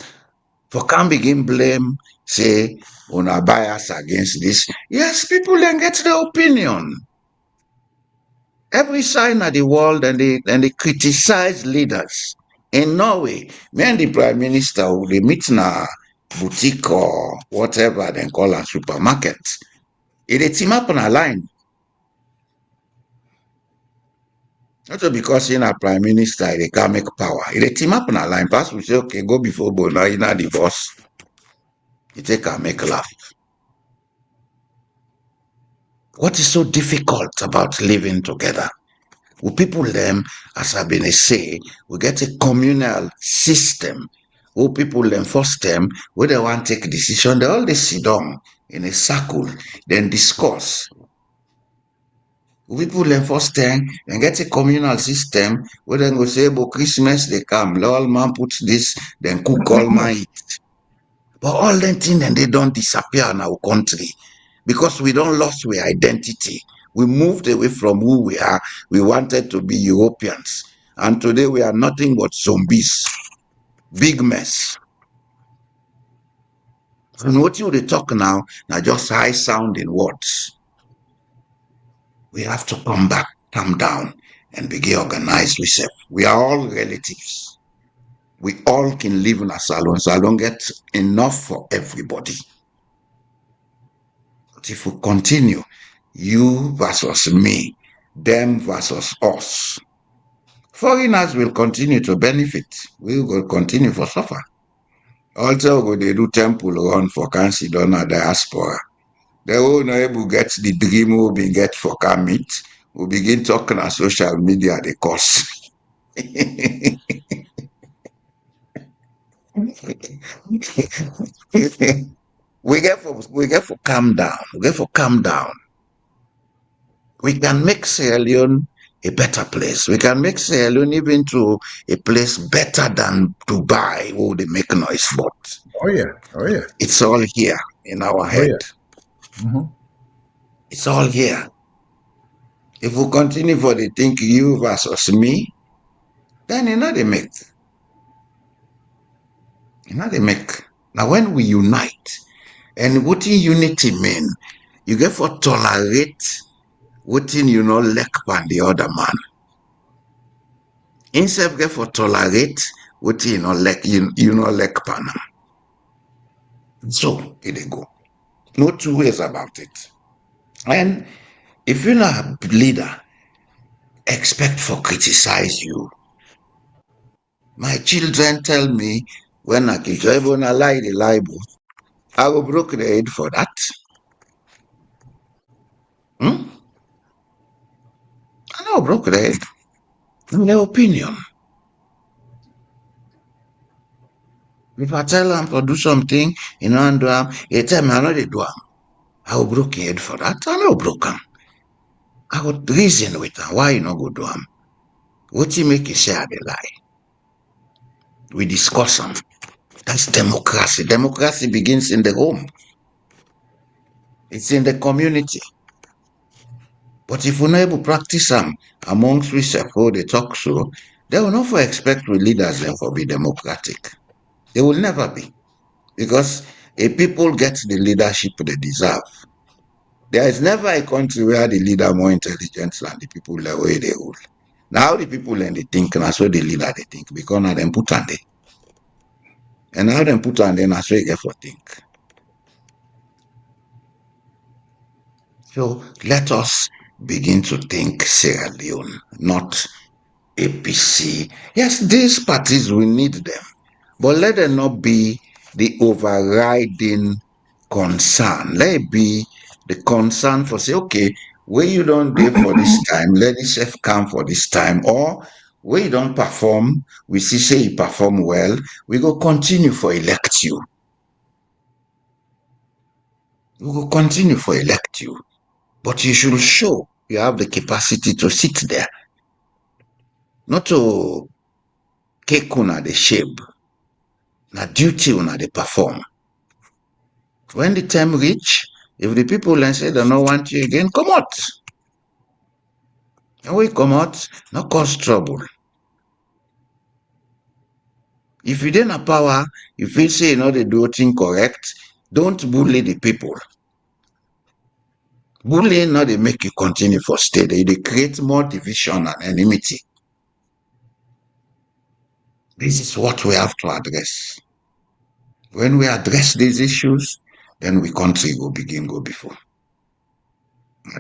for can't begin blame, say, una bias against this. Yes, people then get their opinion. Every sign of the world and they criticize leaders. In Norway, me and the Prime Minister they meet in a boutique or whatever they call a supermarket. They team up on a line. Not because in a Prime Minister they can't make power. They team up on a line. Pass we say, okay, go before Bona, you're not the boss. You take a make laugh. What is so difficult about living together? We people them, as I've been say, we get a communal system. Who people them first them, where they want to take decision, they all they sit down in a circle, then discuss. We people them first time and get a communal system where they go say, "But Christmas they come, all man puts this, then cook all man eat." But all them things and they don't disappear in our country because we don't lost our identity. We moved away from who we are. We wanted to be Europeans. And today we are nothing but zombies. Big mess. And what you they talk now just high sounding words. We have to come back, calm down, and begin organized ourselves. We are all relatives. We all can live in a salon. Salon gets enough for everybody. But if we continue, you versus me, them versus us, foreigners will continue to benefit. We will continue to suffer. Also, they do temple run for council donor diaspora. They will not able get the dream we be get for can meet. We begin talking on social media, the cost. we get for calm down. We get for calm down. We can make Sierra Leone a better place. We can make Sierra Leone even to a place better than Dubai, where they make noise for. Oh yeah. Oh yeah. It's all here in our head. It's all here. If we continue for the think you versus me, then they make. They make. Now when we unite, and what in unity mean? You get for tolerate what in lack pan the other man. Instead of get for tolerate what in lack lack pan. So here they go. No two ways about it. And if you're not a leader, expect for criticize you. My children tell me when I can even lie the Bible, I will break the head for that. I know broke the head. In their opinion. If I tell them to do something, and do they tell me I know they do them. I will break your head for that. I know broke them. I would reason with them. Why you not go do them? What you make you say I they lie? We discuss them. That's democracy. Democracy begins in the home. It's in the community. But if we're not able to practice them amongst ourselves, how they talk so, they will not for expect we leaders them for be democratic. They will never be. Because a people get the leadership they deserve. There is never a country where the leader more intelligent than the people the way they rule. Now the people and they think, and that's what the leader they think, because now them put on there. And now them put on there, that's what you get for think. So let us begin to think Sierra Leone, not APC. Yes, these parties, we need them. But let them not be the overriding concern. Let it be the concern for say, okay, where you don't do for this time, let yourself come for this time. Or where you don't perform, we see say you perform well, we go continue for elect you. We will continue for elect you. But you should show you have the capacity to sit there. Not to take una the shape. Na duty una they perform. When the time reach, if the people and say they don't want you again, come out. And we come out, not cause trouble. If you didn't have power, if you say they do things correct, don't bully the people. Bullying not they make you continue for stay. They create more division and enmity. This is what we have to address. When we address these issues, then we country will begin go before.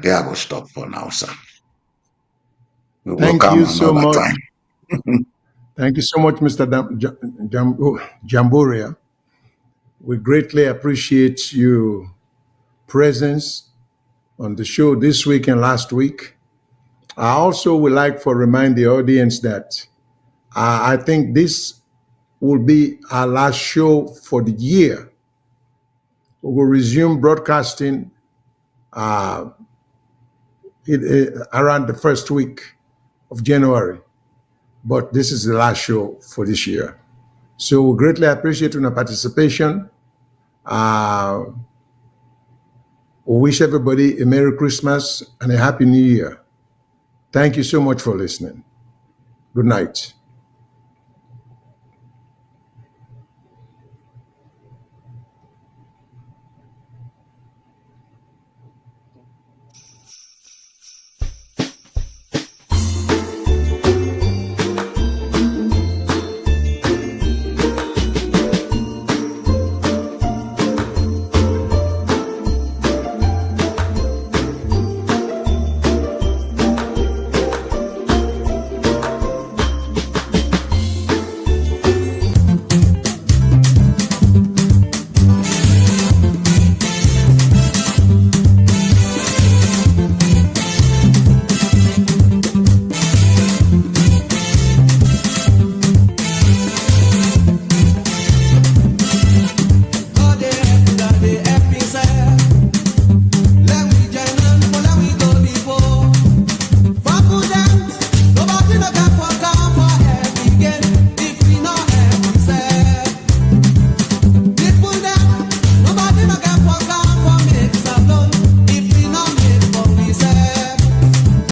There I go stop for now, sir. We will Thank come you so another much. time. Thank you so much, Mr. Jamboria. We greatly appreciate your presence on the show this week and last week. I also would like to remind the audience that I think this will be our last show for the year. We will resume broadcasting around the first week of January, but this is the last show for this year. So we greatly appreciate your participation. We wish everybody a Merry Christmas and a Happy New Year. Thank you so much for listening. Good night.